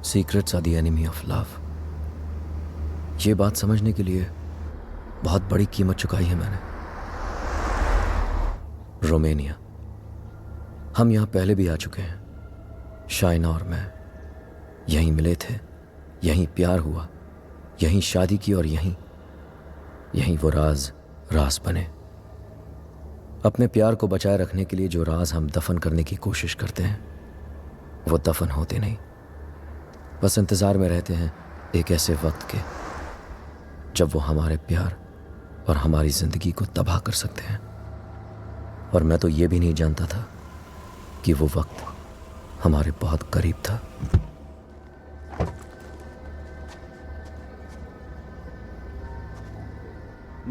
Secrets are the enemy of love. ये बात समझने के लिए बहुत बड़ी कीमत चुकाई है मैंने। रोमानिया, हम यहां पहले भी आ चुके हैं। शाइना और मैं यहीं मिले थे, यहीं प्यार हुआ, यहीं शादी की और यहीं वो राज बने। अपने प्यार को बचाए रखने के लिए जो राज हम दफन करने की कोशिश करते हैं वो दफन होते नहीं, बस इंतजार में रहते हैं एक ऐसे वक्त के जब वो हमारे प्यार और हमारी जिंदगी को तबाह कर सकते हैं। और मैं तो ये भी नहीं जानता था कि वो वक्त हमारे बहुत करीब था।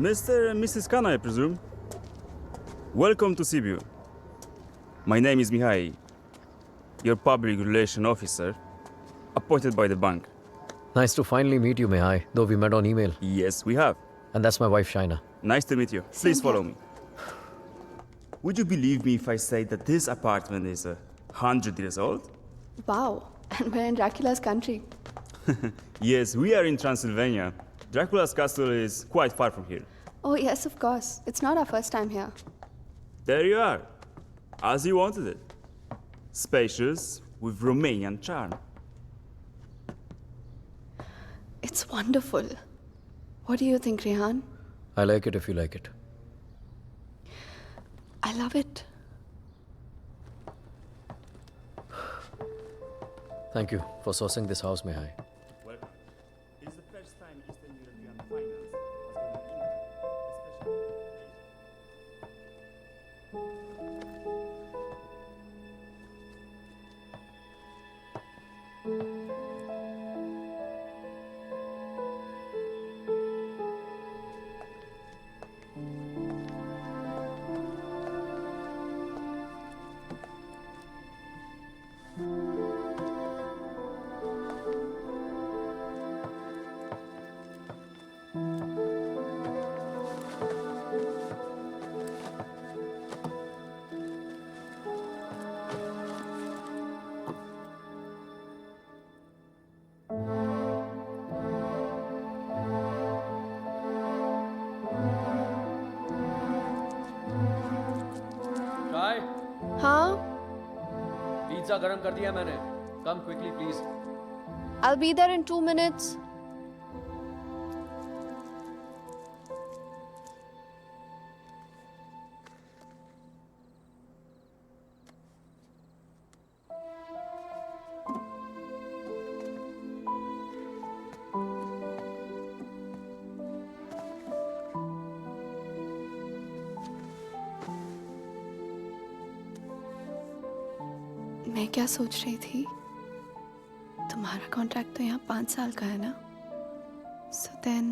Mr. and Mrs. Khan, I presume. Welcome to Sibiu. My name is Mihai, your public relation officer, appointed by the bank. Nice to finally meet you, Mihai, though we met on email. Yes, we have. And that's my wife, Shaina. Nice to meet you. Please follow me. Would you believe me if I say that this apartment is 100 years old? Wow, and we're in Dracula's country. Yes, we are in Transylvania. Dracula's castle is quite far from here. Oh, yes, of course. It's not our first time here. There you are, as you wanted it. Spacious, with Romanian charm. It's wonderful. What do you think, Rehan? I like it if you like it. I love it. Thank you for sourcing this house, Mihai. Welcome. It's the first time Eastern European finance has gone in India, especially. चाय, Huh? Pizza गरम कर दिया मैंने। Come quickly, please. I'll be there in 2 minutes. मैं क्या सोच रही थी, तुम्हारा कॉन्ट्रैक्ट तो यहाँ 5 साल का है ना, सो देन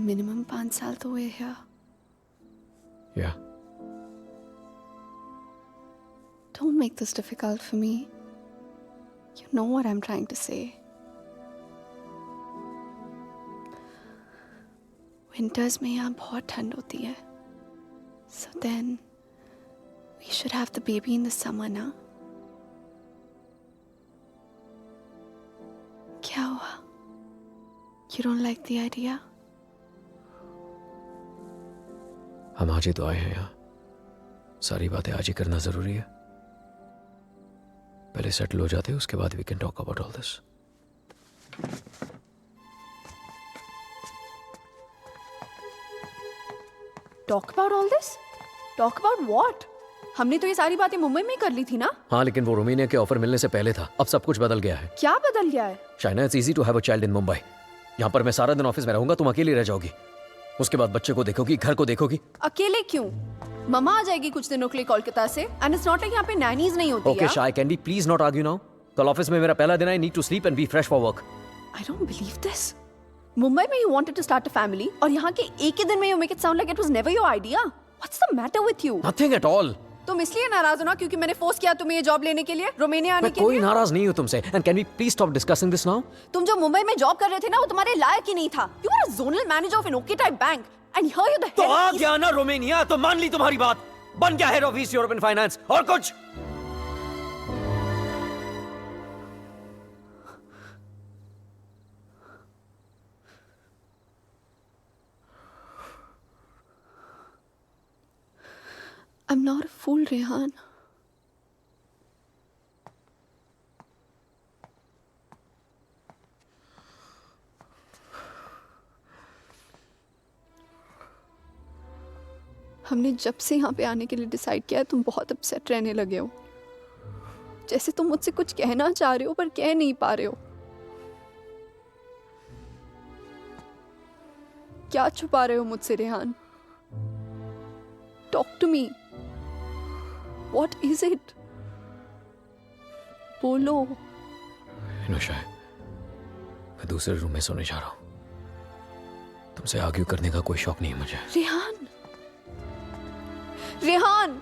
मिनिमम 5 साल तो हुए here. Yeah. Don't make this difficult for me. You know what I'm trying to say. Winters में यहाँ बहुत ठंड होती है, so then we should have the baby in the summer ना. क्या हुआ? You don't like the idea? हम आज ही तो आए हैं यहाँ, सारी बातें आज ही करना जरूरी है। पहले सेटल हो जाते हैं, उसके बाद we can talk about all this. Talk about all this? Talk about what? हमने तो ये सारी बातें मुंबई में ही कर ली थी ना? हाँ, लेकिन वो रोमानिया के ऑफर मिलने से पहले था। अब सब कुछ बदल गया है। क्या बदल गया है? Shaina, it's easy to have a child in Mumbai. यहाँ पर मैं सारा दिन ऑफिस में रहूंगा, तुम अकेली रह जाओगी। उसके बाद बच्चे को देखोगी, घर को देखोगी। अकेले क्यों? मम्मा आ जाएगी कुछ दिनों के लिए कोलकाता से, एंड इट्स नॉट लाइक यहाँ पे नैनीज नहीं होती। Okay Shay, can we please not argue now? कल ऑफिस में मेरा पहला दिन है, I need to sleep and be fresh for work. I don't believe this. Mumbai में you wanted to start a family, और यहाँ के एक ही दिन में you make it sound like it was never your idea. What's the matter with you? Nothing at all. तुम इसलिए नाराज हो ना क्योंकि मैंने फोर्स किया तुम्हें ये जॉब लेने के लिए, रोमानिया आने मैं के कोई लिए? नाराज नहीं हूँ तुमसे। And can we please stop discussing this now? तुम जो मुंबई में जॉब कर रहे थे ना, वो तुम्हारे लायक ही नहीं था। You are a zonal manager of an okay type bank, and here you the तो आ गया ना रोमानिया, तो मान ली तुम्हारी बात, बन गया head of east European finance. और कुछ I'm not a fool, Rehan. हमने जब से यहाँ पे आने के लिए डिसाइड किया है तुम बहुत अपसेट रहने लगे हो. जैसे तुम मुझसे कुछ कहना चाह रहे हो पर कह नहीं पा रहे हो. क्या छुपा रहे हो मुझसे Rehan? Talk to me. What is it? बोलो. इनोशा, मैं दूसरे रूम में सोने जा रहा हूँ. तुमसे आर्ग्यू करने का कोई शौक नहीं है मुझे. Rehan, Rehan,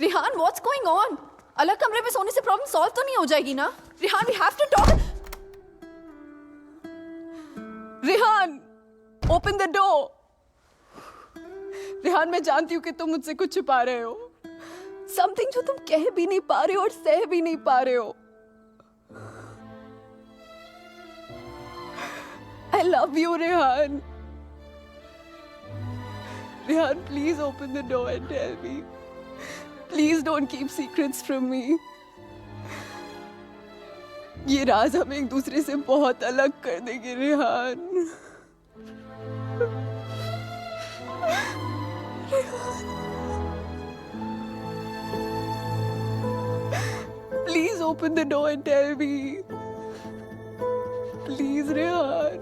Rehan, what's going on? अलग कमरे में सोने से प्रॉब्लम सॉल्व तो नहीं हो जाएगी ना? Rehan, we have to talk. Rehan, open the door. Rehan, मैं जानती हूँ कि तुम मुझसे कुछ छुपा रहे हो. समथिंग जो तुम कह भी नहीं पा रहे हो और सह भी नहीं पा रहे हो. I love you, Rehan. Rehan, please open the door and tell me. Please don't keep secrets from me. ये राज हमें एक दूसरे से बहुत अलग कर देंगे Rehan. Please open the door and tell me. Please, Rehan.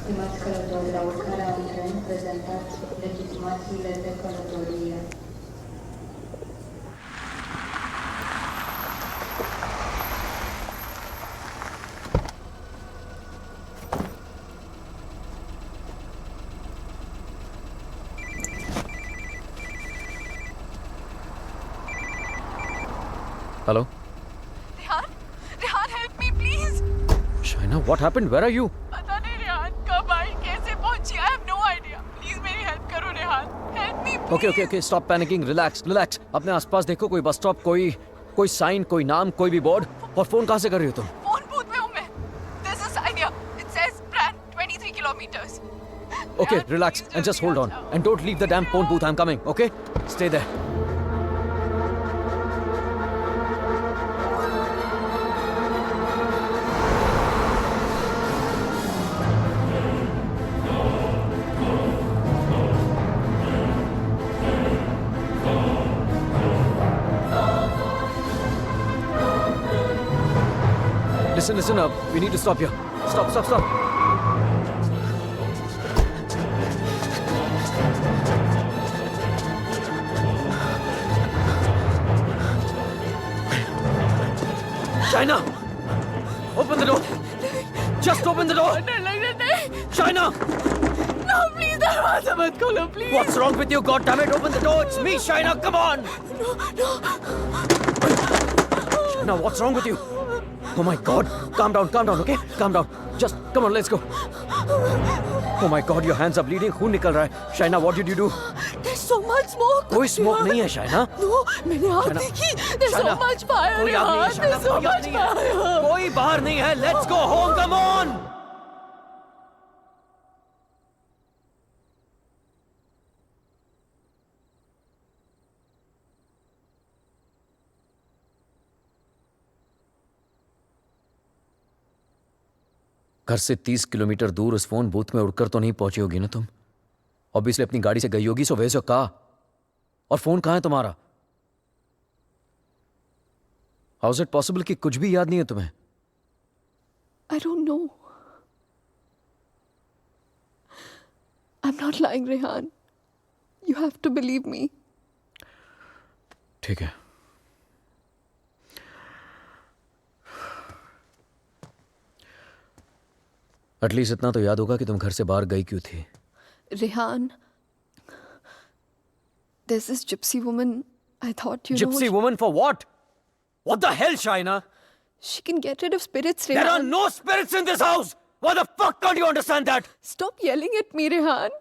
Stimați călători, la urcarea în tren, prezentați legitimațiile de călătorie. Hello? Rehan? Rehan, help me, please. Shaina, what happened? Where are you? पता नहीं रेहान कब आई कैसे पहुंची I have no idea please मेरी help करो Rehan help me Okay, stop panicking. Relax. अपने आसपास देखो कोई बस स्टॉप, कोई साइन, कोई नाम, कोई भी बोर्ड. और फोन कहाँ से कर रही हो तुम? फोन बूथ में हूं मैं this is idea it says brand 23 kilometres Okay, relax and just hold on. And don't leave the damn phone booth. I'm coming, okay? Stay there. Listen up. We need to stop here. Stop. Shaina! Open the door! Just open the door! डर लग रहा नहीं Shaina! No please दरवाजा मत खोलो please What's wrong with you? God damn it! Open the door! It's me, Shaina! Come on! Shaina, what's wrong with you? Oh my God! Calm down, okay? Calm down. Just come on, let's go. Oh my God, your hands are bleeding. खून निकल रहा है. Shaina, what did you do? there's so much smoke कोई smoke नहीं है, Shaina. No मैंने आग Shaina, देखी there's so Shaina, much fire कोई आग नहीं है, रेहान Shaina, there's so कोई आग much नहीं है. fire कोई बाहर नहीं है. Let's go home. Come on. घर से 30 किलोमीटर दूर उस फोन बूथ में उड़कर तो नहीं पहुंची होगी ना तुम? ऑब्वियसली अपनी गाड़ी से गई होगी. So where your car? और फोन कहां है तुम्हारा? हाउ इज इट पॉसिबल कि कुछ भी याद नहीं है तुम्हें? I don't know. I'm not lying, Rehan. You have to believe me. ठीक है. एटलीस्ट इतना तो याद होगा कि तुम घर से बाहर गई क्यों थी. Rehan, there's this gypsy woman. I thought you Gypsy know. woman for what? What the hell, Shaina? She can get rid of spirits, There are Rehan. no spirits in this house. Why the fuck can't you understand that? Stop yelling at me, Rehan.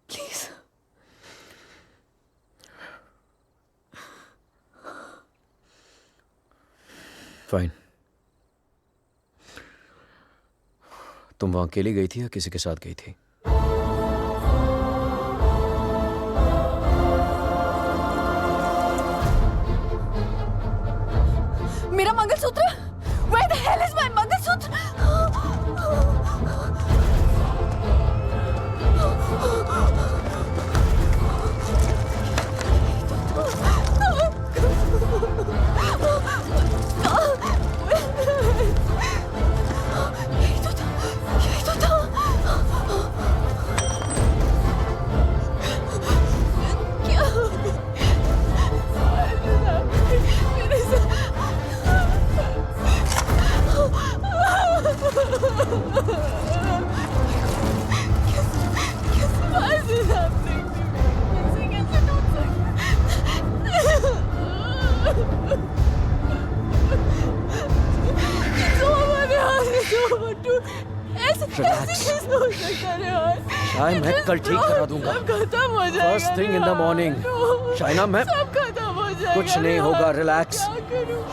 Please. Fine. तुम वहां अकेली गई थी या किसी के साथ गई थी? मेरा mangalsutra where the hell is my mangalsutra यही तो था क्या मेरे Why is this happening to me? कैसे टूट कैसे हो सकता है यार? शायद मैं कल ठीक करा दूंगा. सब खत्म हो जाएगा First thing in the यार। morning. शाइना, मैं सब खत्म हो जाएगा कुछ नहीं यार। होगा. रिलैक्स. क्या करूं?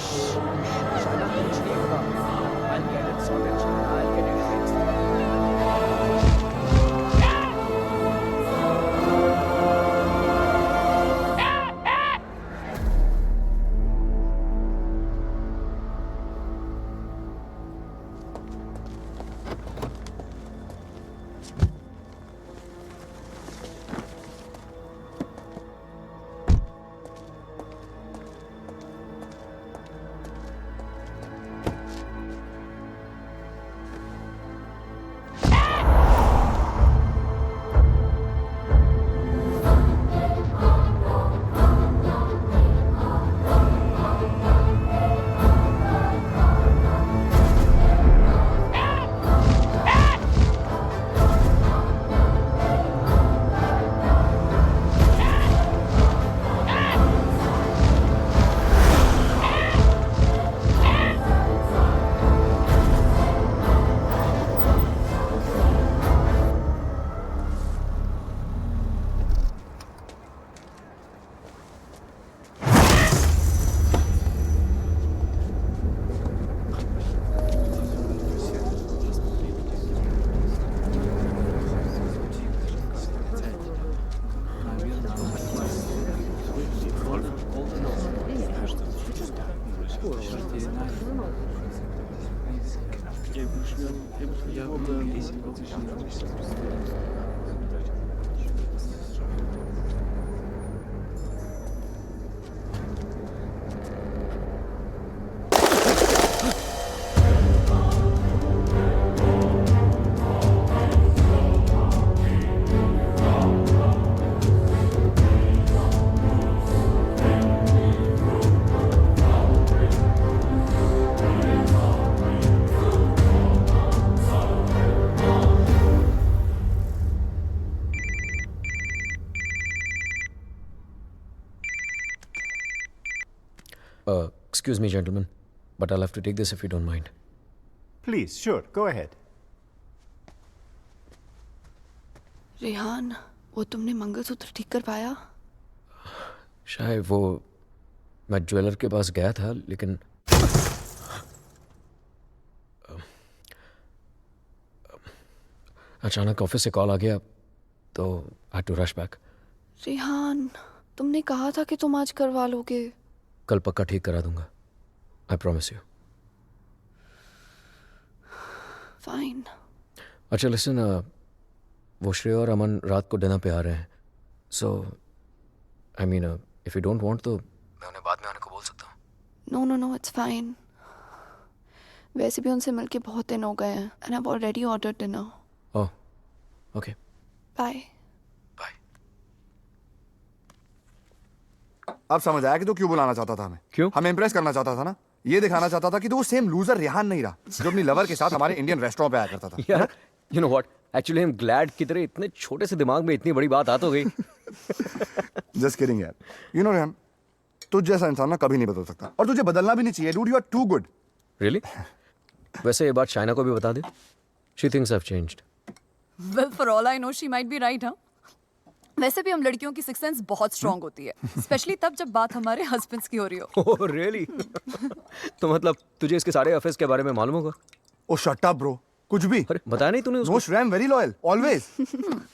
Excuse me, gentlemen, but I'll have to take this if you don't mind. Please, sure, go ahead. Rehan, वो तुमने मंगलसूत्र ठीक कर पाया? शायद वो मैं ज्वेलर के पास गया था, लेकिन अचानक ऑफिस से कॉल आ गया, तो I had to rush back. Rehan, तुमने कहा था कि तुम आज करवा लोगे. कल पक्का ठीक करा दूंगा. I promise you. फाइन. अच्छा लिसन, वो श्रेय और अमन रात को डिनर पे आ रहे हैं. So I mean if you don't want तो मैं उन्हें बाद में आने को बोल सकता हूँ. No no no, it's fine. वैसे भी उनसे मिलके बहुत दिन हो गए हैं and I have already ordered dinner. Oh okay. Bye. Bye. अब समझ आया कि तू क्यों बुलाना चाहता था हमें. क्यों? हमें इम्प्रेस करना चाहता था ना. ये दिखाना चाहता था कि तू वो सेम लूजर रेहान नहीं रहा जो अपनी लवर के साथ हमारे इंडियन रेस्टोरेंट पे आया करता था. यार you know what, actually I am glad की तरह इतने छोटे से दिमाग में इतनी बड़ी बात आ तो गई. जस्ट किडिंग यार. यू नो रेहान, तुझ जैसा इंसान ना कभी नहीं बदल सकता और तुझे बदलना भी नहीं चाहिए. Dude, you are too good. Really? वैसे ये बात शाइना को भी बता दे. She thinks I have changed. Well, for all I know, she might be right, huh? वैसे भी हम लड़कियों की सिक्स सेंस बहुत स्ट्रांग होती है, स्पेशली तब जब बात हमारे हस्बैंड्स की हो रही हो. Oh really? तो मतलब तुझे इसके सारे अफेयर्स के बारे में मालूम होगा? ओ शट अप ब्रो. कुछ भी. अरे बताया नहीं तूने नो उसको? श्रेय, I am very loyal always.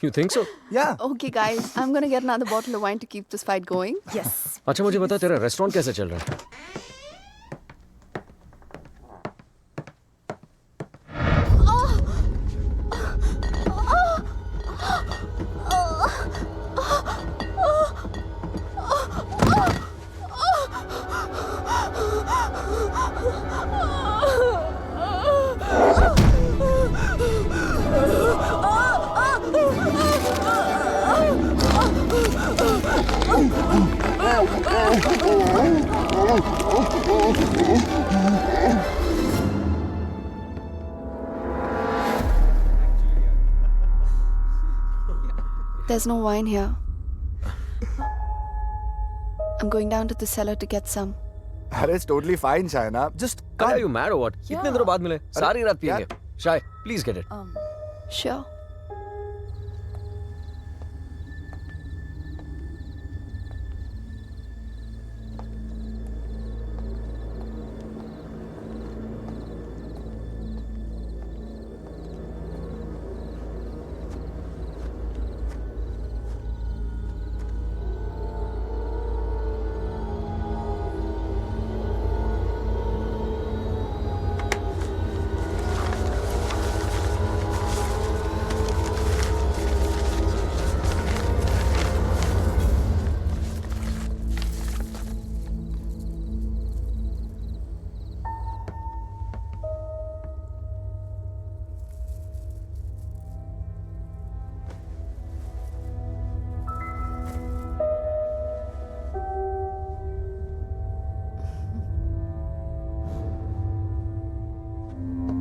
You think so? या. Okay guys, I'm gonna get another bottle of wine to keep this fight going. Yes. अच्छा मुझे बता, तेरा रेस्टोरेंट कैसे चल रहा है? There's no wine here. I'm going down to the cellar to get some. अरे it's totally fine Shaina. Just Are you mad or what? इतने दिनों बाद मिले, सारी रात पिएंगे. शाय, प्लीज गेट इट. Sure.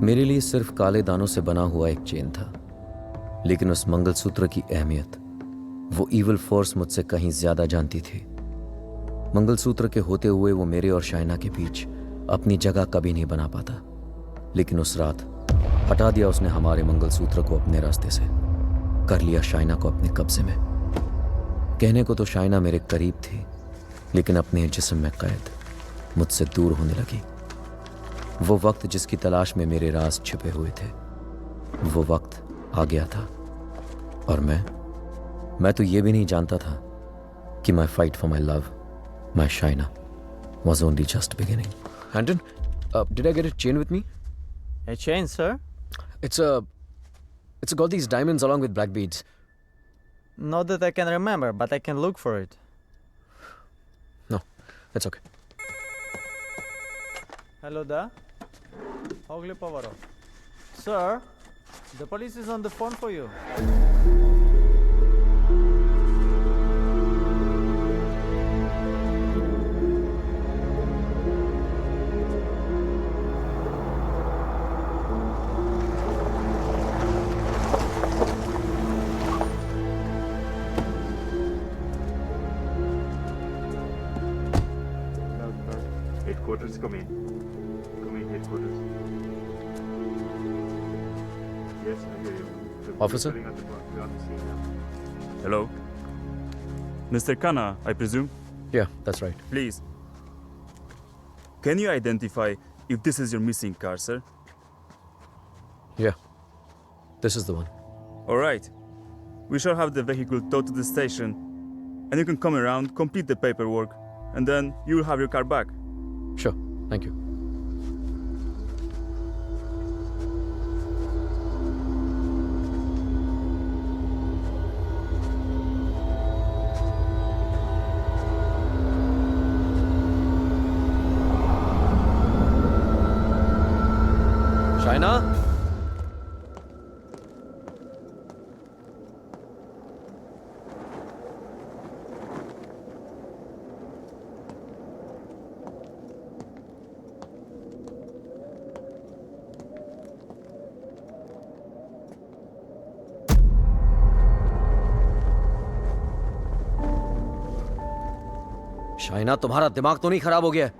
मेरे लिए सिर्फ काले दानों से बना हुआ एक चेन था, लेकिन उस मंगलसूत्र की अहमियत वो इविल फोर्स मुझसे कहीं ज्यादा जानती थी. मंगलसूत्र के होते हुए वो मेरे और शाइना के बीच अपनी जगह कभी नहीं बना पाता, लेकिन उस रात हटा दिया उसने हमारे मंगलसूत्र को अपने रास्ते से, कर लिया शाइना को अपने कब्जे में. कहने को तो शाइना मेरे करीब थी, लेकिन अपने जिस्म में कैद मुझसे दूर होने लगी. वो वक्त जिसकी तलाश में मेरे राज छिपे हुए थे, वो वक्त आ गया था. और मैं तो ये भी नहीं जानता था कि my fight for my love, my Shaina, was only just beginning. Hanton, did I get a chain with me? A chain, sir? It's got these diamonds along with black beads. Not that I can remember, but I can look for it. No, that's okay. Hello there. Hogli Pavaro. Sir, the police is on the phone for you. Headquarters, come in. Come in, headquarters. Yes, I hear you. The police Officer? are filling out the work. We're on the scene now. Hello? Mr. Khanna, I presume? Yeah, that's right. Please. Can you identify if this is your missing car, sir? Yeah, this is the one. All right. We shall have the vehicle towed to the station, and you can come around, complete the paperwork, and then you will have your car back. Sure, thank you. Shaina? Shaina, तुम्हारा दिमाग तो नहीं खराब हो गया है?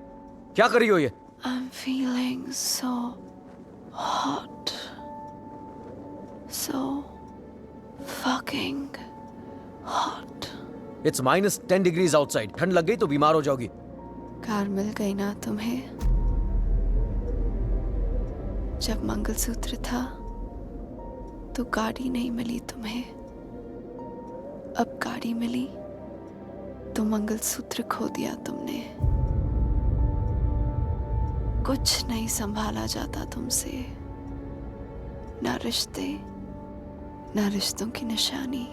क्या कर रही हो ये? I'm feeling so hot. So fucking hot. It's -10 degrees outside. ठंड लग गई तो बीमार हो जाओगी. कार मिल गई ना तुम्हें? जब मंगलसूत्र था तो गाड़ी नहीं मिली तुम्हें. अब गाड़ी मिली तो मंगलसूत्र खो दिया तुमने. कुछ नहीं संभाला जाता तुमसे. ना रिश्ते, ना रिश्तों की निशानी.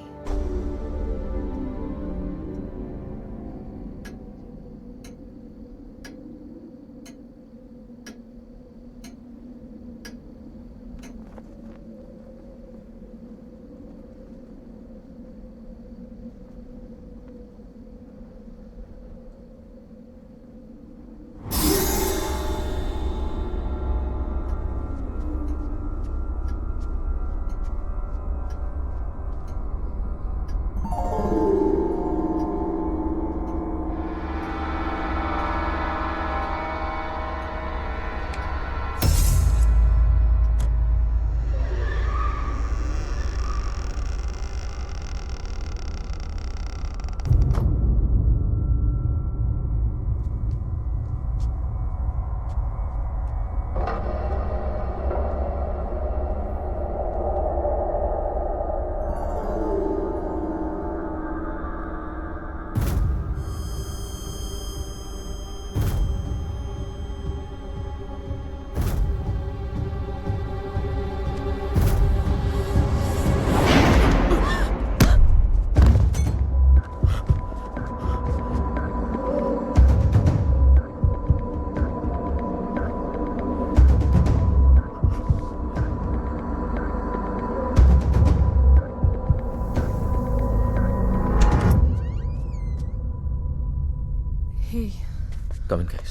Come in, guys.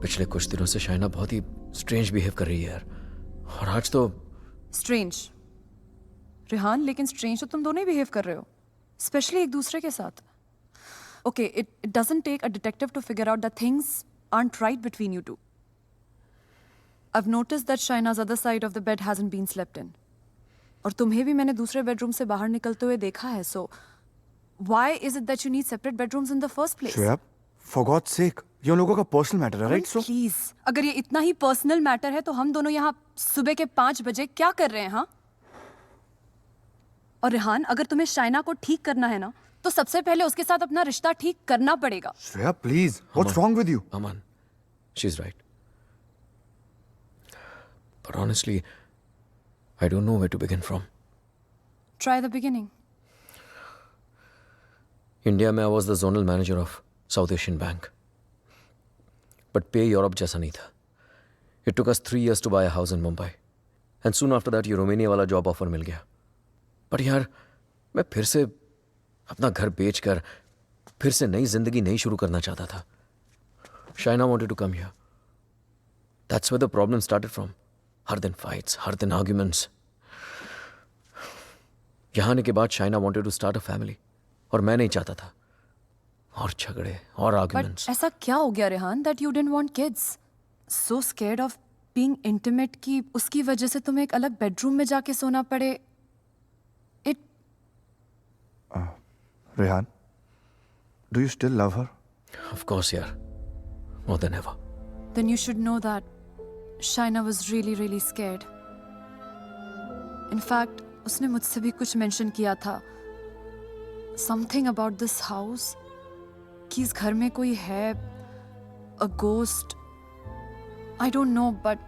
पिछले कुछ दिनों से शाइना बहुत ही स्ट्रेंज बिहेव कर रही है यार. और आज तो स्ट्रेंज रेहान, लेकिन स्ट्रेंज तो तुम दोनों ही बिहेव कर रहे हो, स्पेशली एक दूसरे के साथ. Okay, it doesn't take a detective to figure out that things aren't right between you two. I've noticed that Shaina's other side of the bed hasn't been slept in. और तुम्हें भी मैंने दूसरे बेडरूम से बाहर निकलते हुए देखा है. So why is it that you need separate bedrooms in the first place? Shreya, for God sake, ये उन लोगों का पर्सनल मैटर है, राइट? सो प्लीज, अगर ये इतना ही पर्सनल मैटर है तो हम दोनों यहाँ सुबह के 5 बजे क्या कर रहे हैं? हाँ, और रेहान, अगर तुम्हें शाइना को ठीक करना है ना, तो सबसे पहले उसके साथ अपना रिश्ता ठीक करना पड़ेगा। Shreya please, what's wrong with you? Aman, she's right. But honestly, I don't know where to begin from. Try the beginning. India में I was the zonal manager of South Asian Bank. But पे Europe जैसा नहीं था. It took us 3 years to buy a house in Mumbai. And soon after that ये Romania वाला job offer मिल गया. पर यार, मैं फिर से अपना घर बेचकर फिर से नई जिंदगी नहीं शुरू करना चाहता था. Shaina wanted to come here. That's where the problem started from. हर दिन fights, हर दिन arguments. यहाँ आने के बाद Shaina wanted to start a family. और मैं नहीं चाहता था. और झगड़े और arguments. But ऐसा क्या हो गया Rehan that you didn't want kids? So scared of being intimate कि उसकी वजह से तुम्हें एक अलग बेडरूम में जाके सोना पड़े. It Rehan, do you still love her? Of course, यार. More than ever. Then you should know that Shaina was really, really scared. In fact, उसने मुझसे भी कुछ mention किया था. Something about this house. कि इस घर में कोई है. A ghost. I don't know, but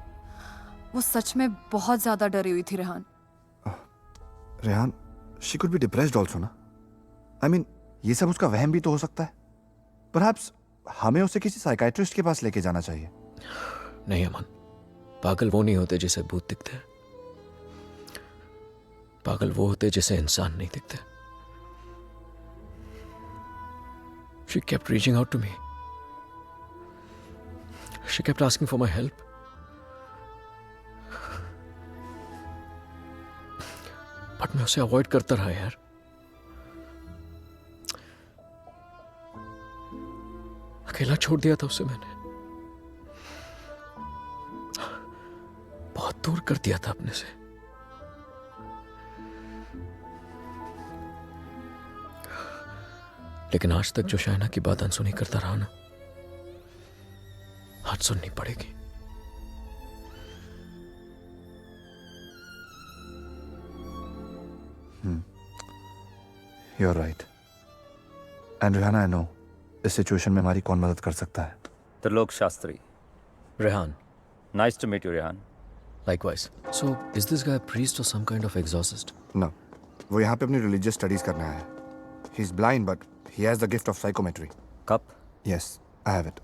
वो सच में बहुत ज़्यादा डरी हुई थी Rehan. Rehan, she could be depressed also ना? I mean, ये सब उसका वहम भी तो हो सकता है. Perhaps हमें उसे किसी साइकाइट्रिस्ट के पास लेके जाना चाहिए. नहीं अमन, पागल वो नहीं होते जिसे भूत दिखते हैं. पागल वो होते जिसे इंसान नहीं दिखते. She kept reaching out to me. She kept asking for my help. But मैं उसे अवॉइड करता रहा यार. अकेला छोड़ दिया था उसे मैंने. बहुत दूर कर दिया था अपने से. लेकिन आज तक जो शाइना की बात अनसुनी करता रहा ना, आज सुननी पड़ेगी. You're right. And Rehana, I know इस सिचुएशन में हमारी कौन मदद कर सकता है. Trilok Shastri. Rehan. Nice to meet you, Rehan. Likewise. So, is this guy a priest or some kind of exorcist? No. वो यहाँ पे अपनी रिलीजियस स्टडीज करने आया है. He's blind but he has the gift of psychometry. Cup? Yes, I have it.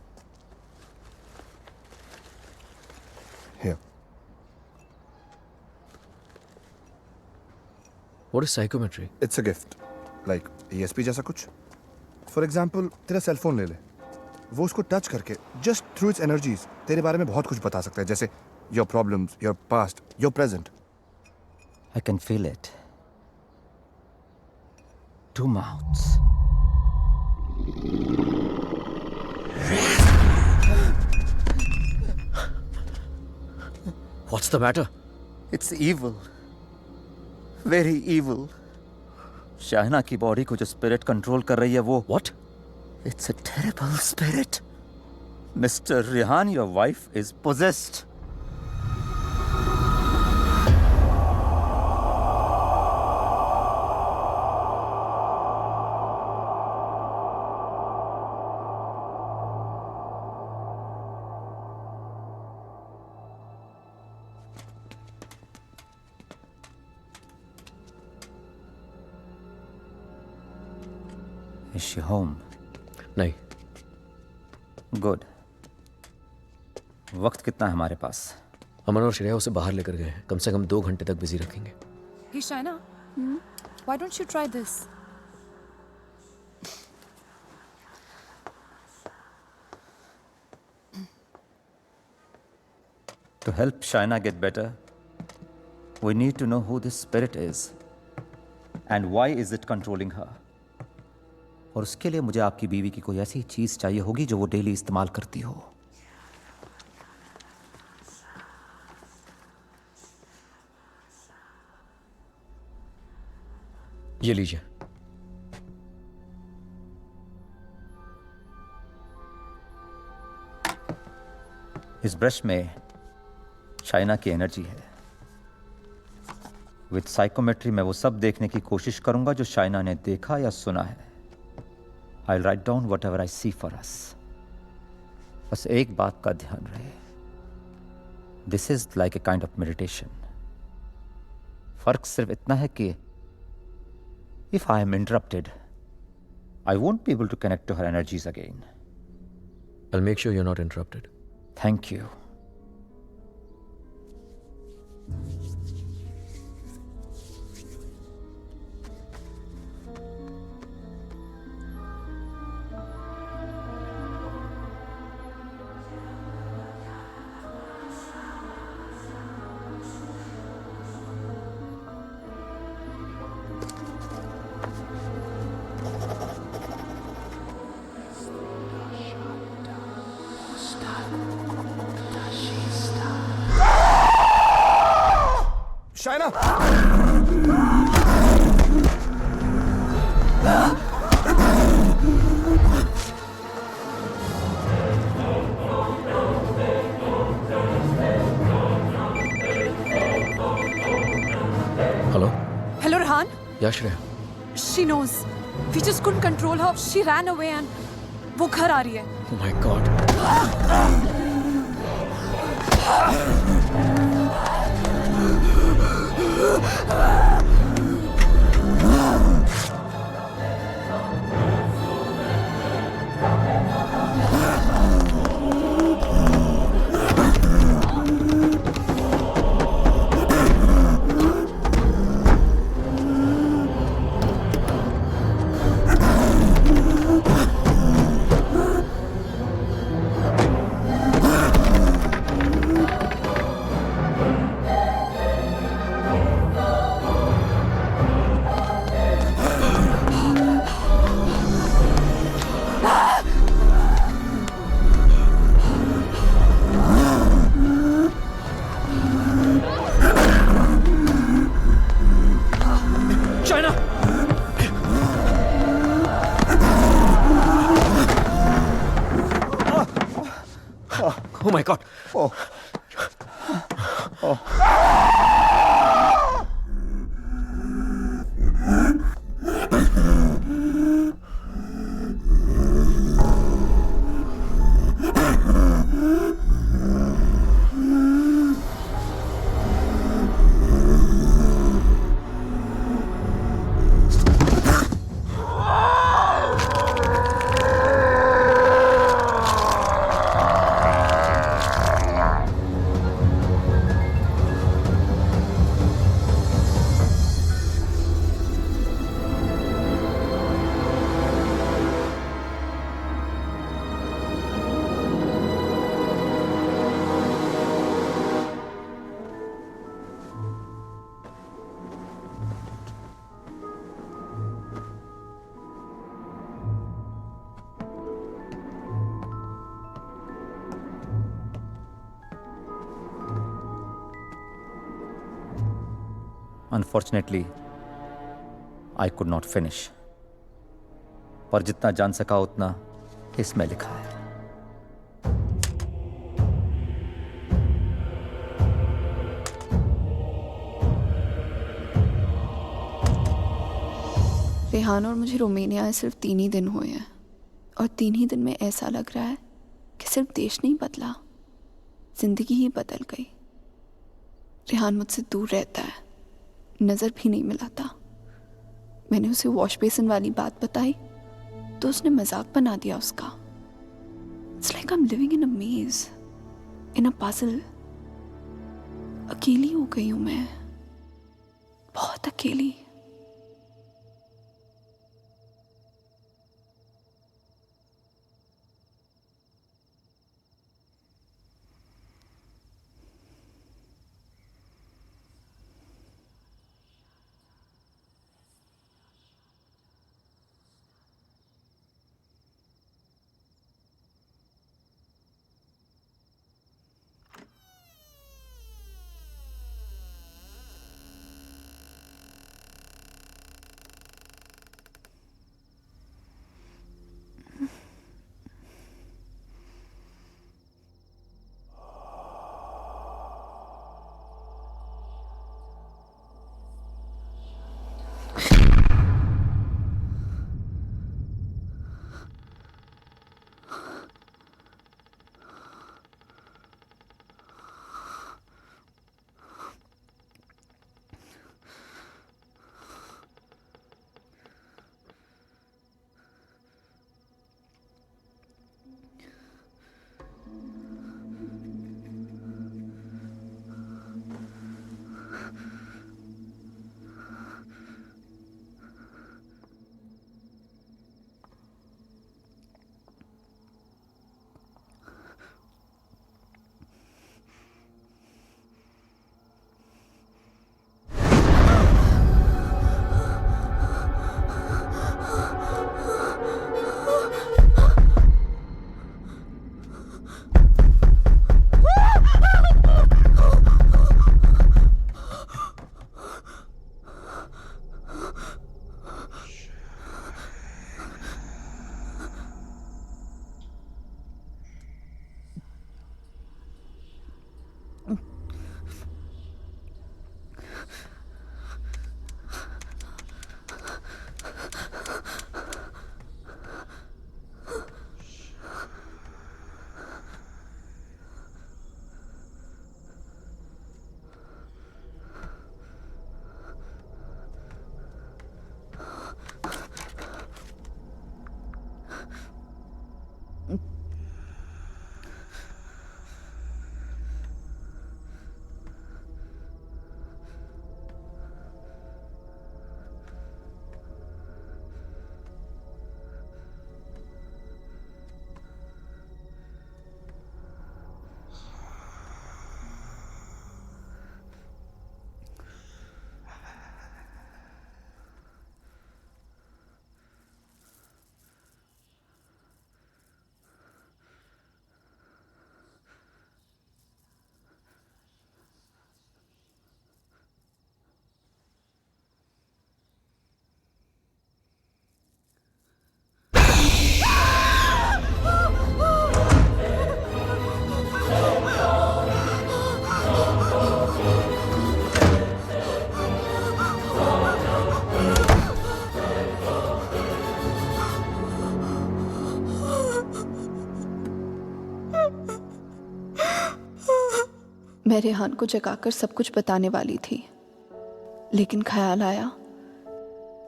Here. What is psychometry? It's a gift. Like ESP जैसा कुछ. For example, तेरा सेल फोन ले ले. वो उसको टच करके just through its energies तेरे बारे में बहुत कुछ बता सकता है, जैसे your problems, your past, your present. I can feel it. 2 mouths. What's the matter? It's evil. Very evil. शाहना की बॉडी को जो स्पिरिट कंट्रोल कर रही है वो. What? It's a terrible spirit. Mr. Rehan, your wife is possessed. Is she home? नहीं. Good. वक्त कितना है हमारे पास? अमन और श्रेया उसे बाहर लेकर गए हैं. कम से कम 2 घंटे तक बिजी रखेंगे. Hey Shaina, why don't you try this? To help Shaina get better, we need to know who this spirit is and why is it controlling her. और उसके लिए मुझे आपकी बीवी की कोई ऐसी चीज चाहिए होगी जो वो डेली इस्तेमाल करती हो. ये लीजिए. इस ब्रश में शाइना की एनर्जी है। विद साइकोमेट्री मैं वो सब देखने की कोशिश करूंगा जो शाइना ने देखा या सुना है। I will write down whatever I see for us. बस एक बात का ध्यान रहे, this is like a kind of meditation. फर्क सिर्फ इतना है कि if I am interrupted I won't be able to connect to her energies again. I'll make sure you're not interrupted. Thank you. Shaina, Hello? Hello, Rehan. Yeah, Shreya. She knows. We just couldn't control her. She ran away and वो घर आ रही है. Oh my God. Oh my God. Oh. Oh. Unfortunately, I could not finish. पर जितना जान सका उतना इसमें लिखा है. रेहान और मुझे रोमानिया आए सिर्फ 3 ही दिन हुए हैं और 3 ही दिन में ऐसा लग रहा है कि सिर्फ देश नहीं बदला, जिंदगी ही बदल गई। रेहान मुझसे दूर रहता है, नज़र भी नहीं मिलाता। मैंने उसे वॉश बेसिन वाली बात बताई तो उसने मजाक बना दिया उसका। It's like I am living in a maze, in a puzzle. अकेली हो गई हूँ मैं, बहुत अकेली। मैं रेहान को जगाकर सब कुछ बताने वाली थी, लेकिन ख्याल आया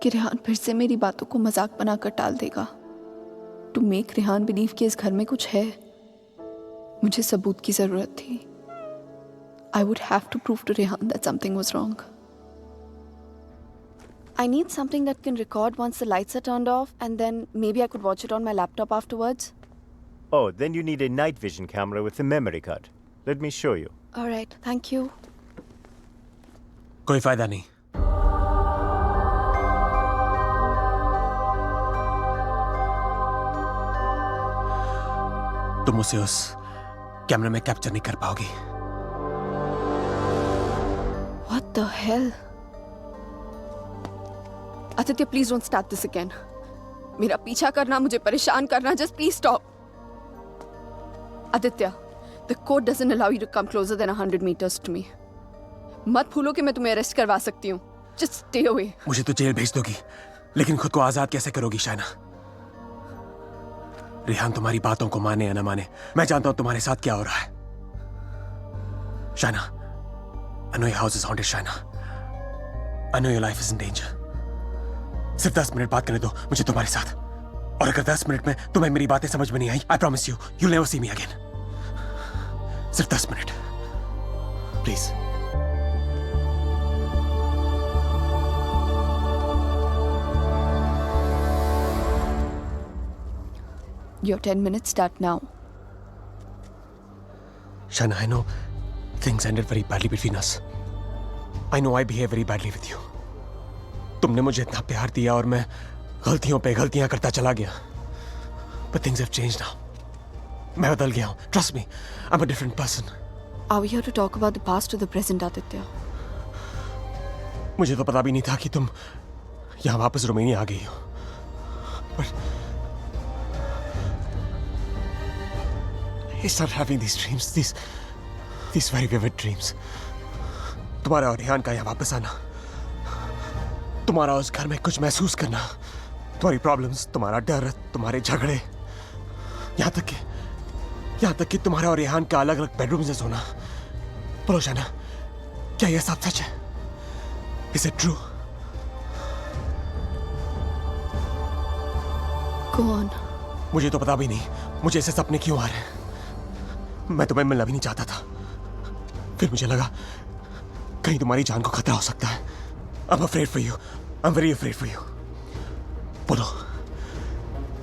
कि रेहान फिर से मेरी बातों को मजाक बनाकर टाल देगा। टू मेक रेहान बिलीव कि इस घर में कुछ है, मुझे सबूत की जरूरत थी। I would have to prove to Rehan that something was wrong. I need something that can record once the lights are turned off, and then maybe I could watch it on my laptop afterwards. Oh, then you need a night vision camera with a memory card. Let me show you. All right, thank you. कोई फायदा नहीं। तुम उसे उस कैमरे में capture नहीं कर पाओगी। What the hell? Aditya, please don't start this again. मेरा पीछा करना, मुझे परेशान करना, just please stop. Aditya, the code doesn't allow you to come closer than 100 meters to me. मत भूलो कि मैं तुम्हें अरेस्ट करवा सकती हूँ. Just stay away. मुझे तो जेल भेज दोगी, लेकिन खुद को आजाद कैसे करोगी शाइना? रेहान तुम्हारी बातों को माने या ना माने, मैं जानता हूं तुम्हारे साथ क्या हो रहा है। Shaina, I know your house is haunted, Shaina. I know your life is in danger. सिर्फ 10 मिनट बात करने दो मुझे तुम्हारे साथ, और अगर 10 मिनट में तुम्हें मेरी बातें समझ में नहीं आई, I promise you, you'll never see me again. सिर्फ 10 minute, please. Your 10 minutes start now. Shaina, I know things ended very badly between us. I know I behave very badly with you. तुमने मुझे इतना प्यार दिया और मैं गलतियों पे गलतियां करता चला गया। But things have changed now. मैं बदल गया हूँ. Trust me, I'm a different person. Are we here to talk about the past or the present, Aditya? मुझे तो पता भी नहीं था कि तुम यहाँ वापस रोमानिया आ गई हो। But I started having these dreams, these very vivid dreams. तुम्हारा और रेहान का यहाँ वापस आना, तुम्हारा उस घर में कुछ महसूस करना, तुम्हारी प्रॉब्लम्स, तुम्हारा डर, तुम्हारे झगड़े, यहाँ तक कि तुम्हारा और रेहान का अलग अलग बेडरूम में सोना। बोलो शाइना, क्या यह सब सच है? Is it true? Go on. मुझे तो पता भी नहीं मुझे ऐसे सपने क्यों आ रहे हैं। मैं तुम्हें मिलना भी नहीं चाहता था, फिर मुझे लगा कहीं तुम्हारी जान को खतरा हो सकता है। I'm afraid for you. I'm very afraid for you. बोलो,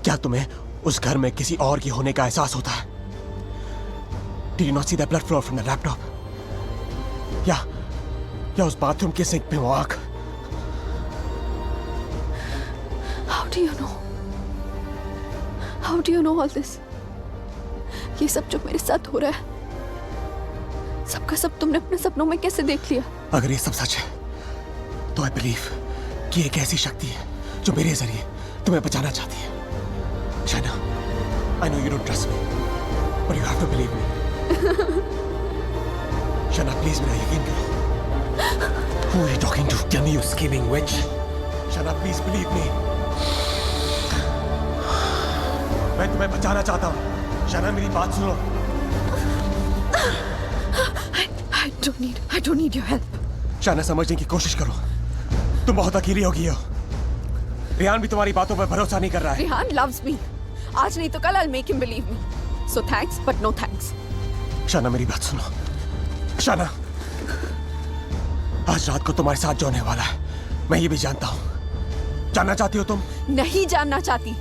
क्या तुम्हें उस घर में किसी और की होने का एहसास होता है? Did you not see that blood flow from the laptop? या उस बाथरूम के सिंक में वो आग? How do you know? How do you know all this? ये सब जो मेरे साथ हो रहा है, सबका सब तुमने अपने सपनों में कैसे देख लिया? अगर ये सब सच है तो I believe कि एक ऐसी शक्ति है जो मेरे जरिए तुम्हें बचाना चाहती है। Shaina, I know you don't trust me, but you have to believe me. Shaina, please मेरा यकीन करो। Who are you talking to? Tell me, you scheming witch. Shaina, please believe me. मैं तुम्हें बचाना चाहता हूँ। शाइना, मेरी बात सुनो। I don't need your help. Shaina, समझने की कोशिश करो, तुम बहुत अकेली हो गई हो। रेहान भी तुम्हारी बातों पर भरोसा नहीं कर रहा है। Rehan loves me. आज नहीं तो कल I'll make him believe me. So thanks, but no thanks. शाना मेरी बात सुनो। शाना, आज रात को तुम्हारे साथ जो होने वाला है मैं ये भी जानता हूं। जानना चाहती हो तुम? नहीं जानना चाहती।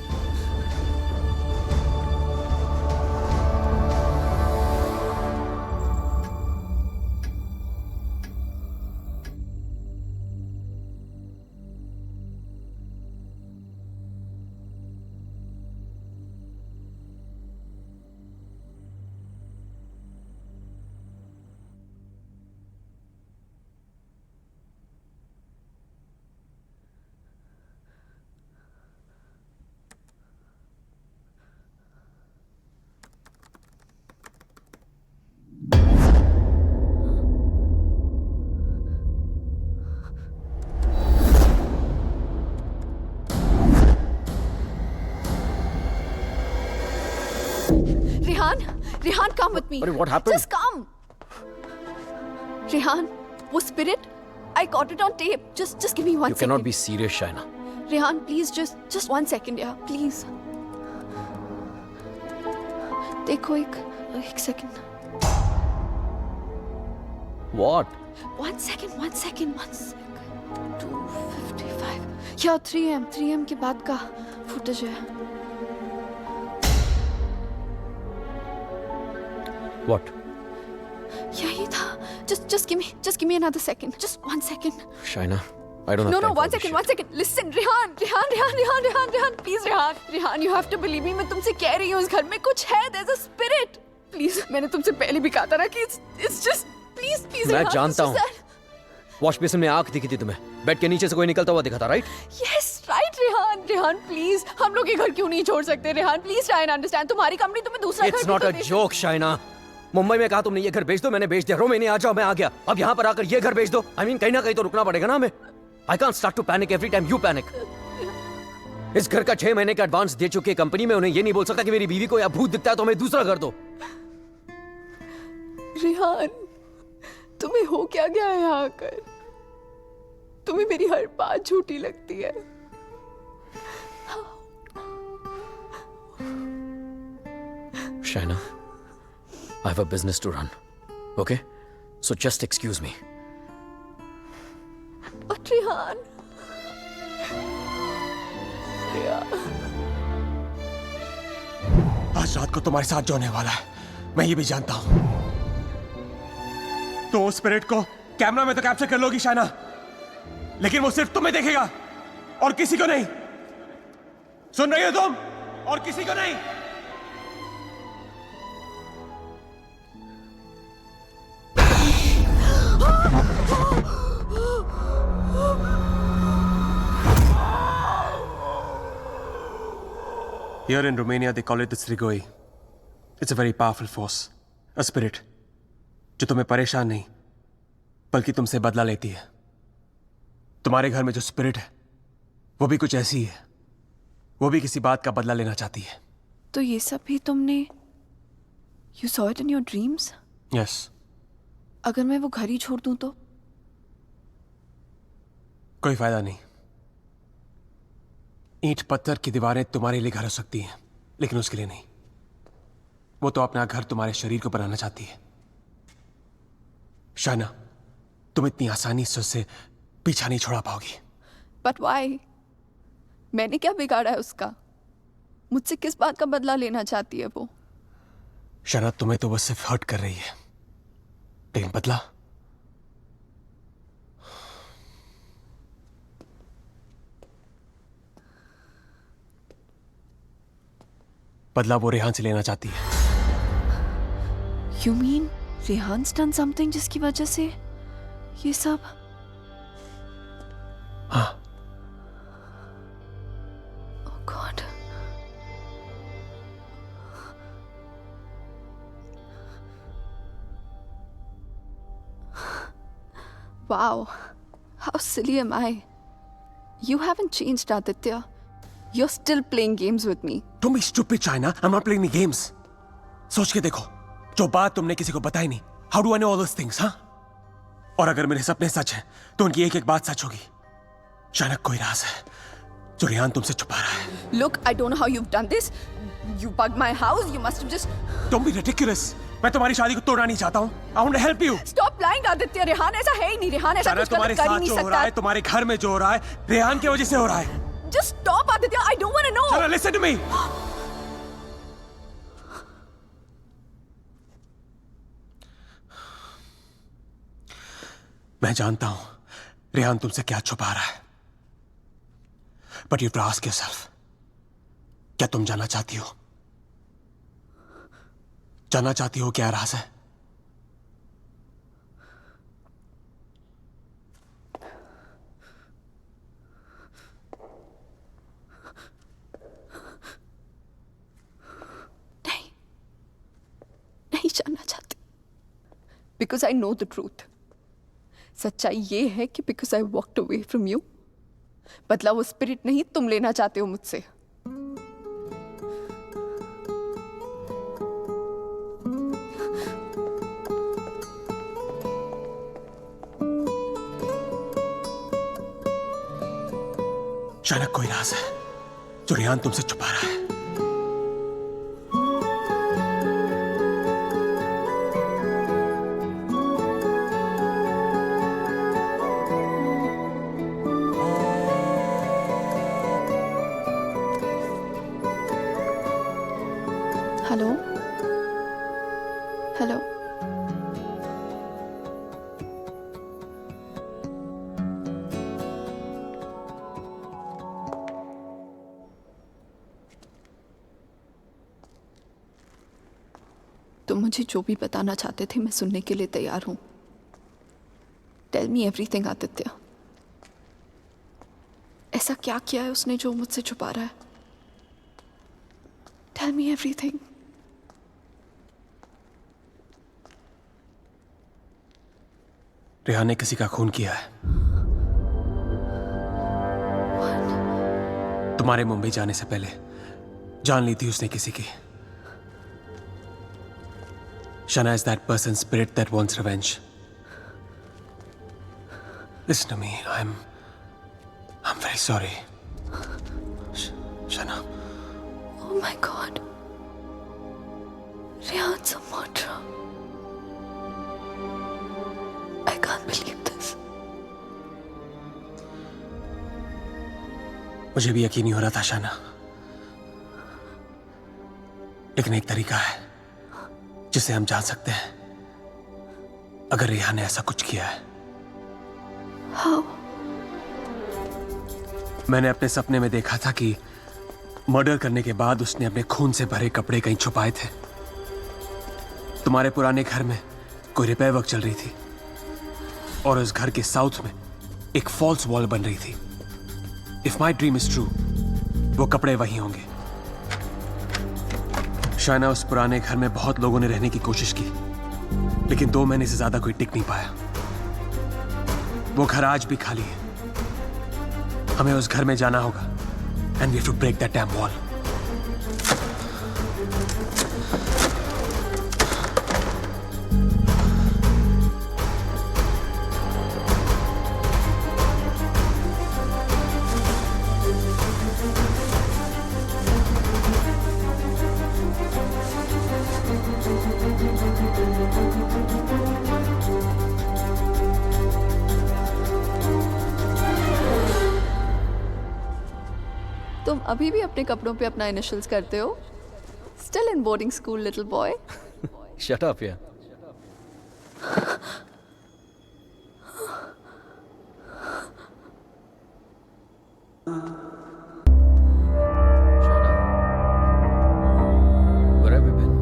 Rehan, come with me. Sorry, what happened? Just come. Rehan, वो spirit, I got it on tape. Just give me 1 second. You cannot be serious, Shaina. Rehan, please, just 1 second, yeah, please. देखो एक second. What? 1 second. 2:55. Yeah, 3 am के बाद का footage है. What? यही था. Just give me another second. Just 1 second. Shaina, I don't have No, time for 1 this second, shit. 1 second. Listen, Rehan, please, Rehan, you have to believe me. मैं तुमसे कह रही हूँ, इस घर में कुछ है. There's a spirit. Please, मैंने तुमसे पहले भी कहा था ना कि it's just, please, मैं Rehan, जानता it's हूँ. just that. वॉश बेसिन में आंख दिखी थी तुम्हें. बेड के नीचे से कोई निकलता हुआ दिखा था, right? Yes, right, Rehan, please. हम लोग ये घर क्यों नहीं छोड़ सकते, Rehan? Please try and understand. तुम्हारी कंपनी तुम्हें दूसरा घर It's भी not तो a they joke, Shaina. Mumbai में कहा तुमने ये घर बेच दो, मैंने बेच दिया. रोमानिया आ जाओ, मैं आ गया. अब यहाँ पर आकर ये घर बेच दो. I mean, कहीं ना कहीं तो रुकना पड़ेगा ना हमें. I can't start to panic every time you panic. इस घर का 6 महीने का एडवांस दे चुकी कंपनी में उन्हें ये नहीं बोल सकता कि मेरी बीवी को या भूत दिखता है तो हमें दूसरा घर दो. रेहान, तुम्हें हो क्या गया है यहाँ आकर? तुम्हें मेरी हर बात झूठी लगती है. Shaina, I have a business to run. Okay? So just excuse me. But Rehan. आज रात को तुम्हारे साथ जो होने वाला है मैं ये भी जानता हूं. तो उस स्पिरिट को कैमरा में तो कैप्चर कर लोगी शाना, लेकिन वो सिर्फ तुम्हें देखेगा और किसी को नहीं. सुन रही हो तुम? और किसी को नहीं. Here in Romania, they call it the Strigoi. It's a very powerful force, a spirit, जो तुम्हें परेशान नहीं, बल्कि तुमसे बदला लेती है. तुम्हारे घर में जो स्पिरिट है, वो भी कुछ ऐसी है. वो भी किसी बात का बदला लेना चाहती है. तो ये सब भी तुमने, you saw it in your dreams? Yes. अगर मैं वो घर ही छोड़ दूं तो? कोई फायदा नहीं. ईंट पत्थर की दीवारें तुम्हारे लिए घर हो सकती हैं, लेकिन उसके लिए नहीं. वो तो अपना घर तुम्हारे शरीर को बनाना चाहती है. शाना, तुम इतनी आसानी से उससे पीछा नहीं छोड़ा पाओगी. But why? मैंने क्या बिगाड़ा है उसका? मुझसे किस बात का बदला लेना चाहती है वो? शाना, तुम्हें तो बस सिर्फ हर्ट कर रही है, लेकिन बदला? बदला वो रेहान से लेना चाहती है. You mean रेहान's done something जिसकी वजह से ये सब? हाँ. Oh God. Wow. How silly am I? You haven't changed, Aditya. You're still playing games with me. Don't be stupid, China. I'm not playing any games. सोच के देखो, जो बात तुमने किसी को बताई नहीं. How do I know all those things, हाँ? और अगर मेरे सपने सच हैं, तो उनकी एक एक बात सच होगी. शायद कोई राज है, जो रेहान तुमसे छुपा रहा है. Look, I don't know how you've done this, You bugged my house. You must have just... Don't be ridiculous. मैं तुम्हारी शादी को तोड़ना नहीं चाहता हूँ. I want to help you. Stop lying, Aditya. Rehan ऐसा है ही नहीं. रेहान ऐसा कुछ तुम्हारे कर ही साथ नहीं जो हो रहा सकता. है, तुम्हारे घर में जो हो रहा है, रेहान की वजह से हो रहा है. Just stop, Aditya. I don't want to know. Shana, listen to me. मैं जानता हूं रेहान तुमसे क्या छुपा रहा है. But you have to ask yourself, क्या तुम जानना चाहती हो? जानना चाहती हो क्या राज है? नहीं जानना चाहती. Because I know the truth. सच्चाई ये है कि because I walked away from you, बदला वो स्पिरिट नहीं तुम लेना चाहते हो मुझसे. शायद कोई राज है जो रेहान तुमसे छुपा रहा है. Hello hello. तुम मुझे जो भी बताना चाहते थे मैं सुनने के लिए तैयार हूं. Tell me everything Aditya. ऐसा क्या किया है उसने जो मुझसे छुपा रहा है? Tell me everything. रेहान ने किसी का खून किया है. तुम्हारे मुंबई जाने से पहले जान ली थी उसने किसी की. Shana is that person's spirit that wants revenge. Listen to me. I'm very sorry. Shana. Oh my God. Rehan's a murderer. I can't believe this. मुझे भी यकीन नहीं हो रहा था शाना. लेकिन एक तरीका है जिसे हम जान सकते हैं अगर रेहान ने ऐसा कुछ किया है. How? मैंने अपने सपने में देखा था कि मर्डर करने के बाद उसने अपने खून से भरे कपड़े कहीं छुपाए थे. तुम्हारे पुराने घर में कोई रिपेयर वर्क चल रही थी और उस घर के साउथ में एक फॉल्स वॉल बन रही थी. If my dream is true, वो कपड़े वहीं होंगे. शायना उस पुराने घर में बहुत लोगों ने रहने की कोशिश की, लेकिन 2 महीने से ज्यादा कोई टिक नहीं पाया. वो घर आज भी खाली है. हमें उस घर में जाना होगा and we have to break that damn wall. तुम अभी भी अपने कपड़ों पे अपना इनिशियल्स करते हो? Still in boarding school, little boy. Shut up, yeah. Where have you been?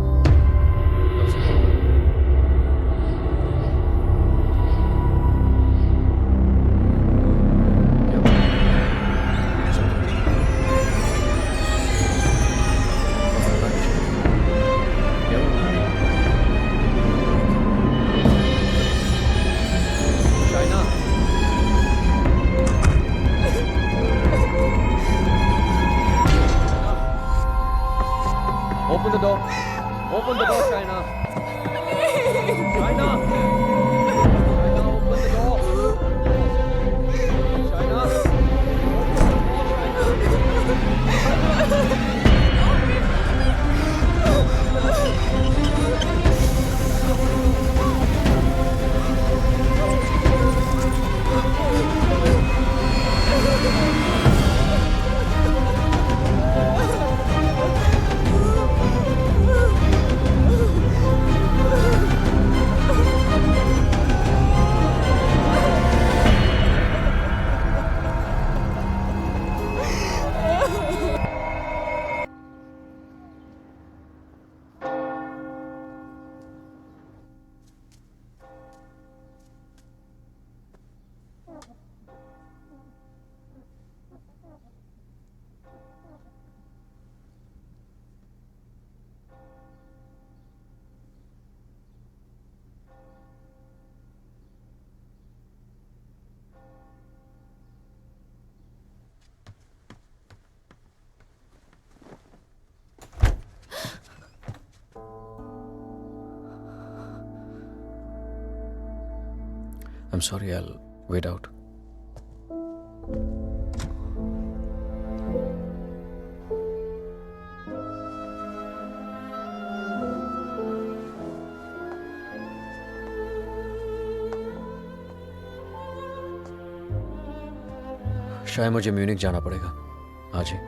How's it going? Open the door. Open the door, Shaina. Shaina. Shaina, open the door. Shaina. I'm sorry, I'll wait out. शायद मुझे Munich जाना पड़ेगा आज ही.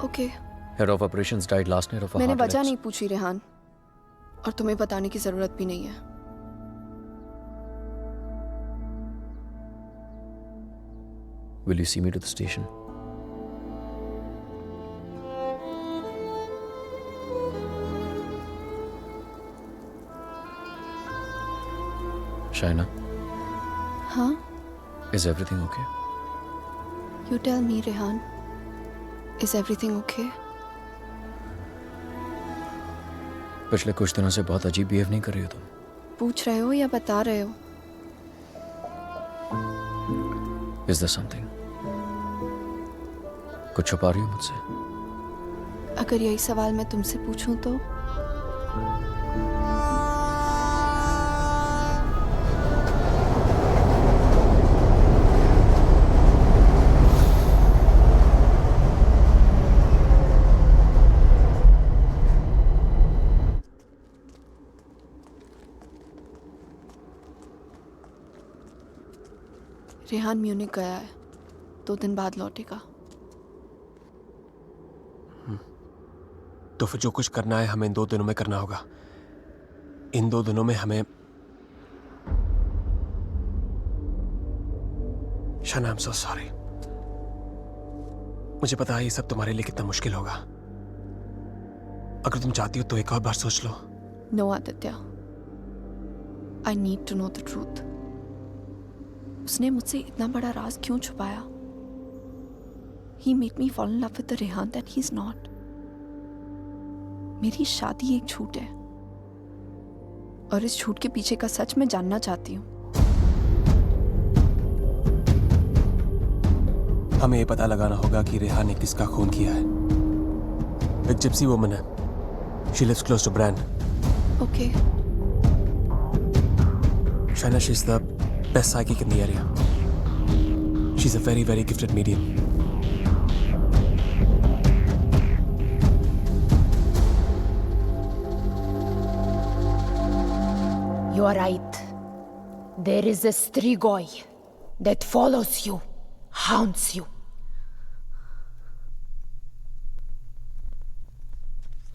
Okay. Head of operations died last night of a मैंने heart वजह attack. नहीं पूछी रेहान, और तुम्हें बताने की जरूरत भी नहीं है. Will you see me to the station? Shaina, हाँ? is everything okay? You tell me, Rehan. Is everything okay? पिछले कुछ दिनों से बहुत अजीब बिहेव नहीं कर रही हो तुम. पूछ रहे हो या बता रहे हो? Is there something? कुछ छुपा रही हो मुझसे? अगर यही सवाल मैं तुमसे पूछूं तो? रेहान म्यूनिक गया है, 2 दिन बाद लौटेगा. तो फिर जो कुछ करना है हमें इन 2 दिनों में करना होगा. इन 2 दिनों में हमें शाना, I'm so sorry. मुझे पता है ये सब तुम्हारे लिए कितना मुश्किल होगा. अगर तुम चाहती हो तो एक और बार सोच लो. No, Aditya. I need to know the truth. उसने मुझसे इतना बड़ा राज क्यों छुपाया? He made me fall in love with the Rehan that he's not. मेरी शादी एक झूठ है, और इस झूठ के पीछे का सच मैं जानना चाहती हूँ. हमें ये पता लगाना होगा कि रेहान ने किसका खून किया है. एक जिप्सी वुमन है. She lives close to Bran. Okay. Shaina, she's the best psychic in the area. She's a very, very gifted medium. You are right. There is a Strigoi that follows you, haunts you.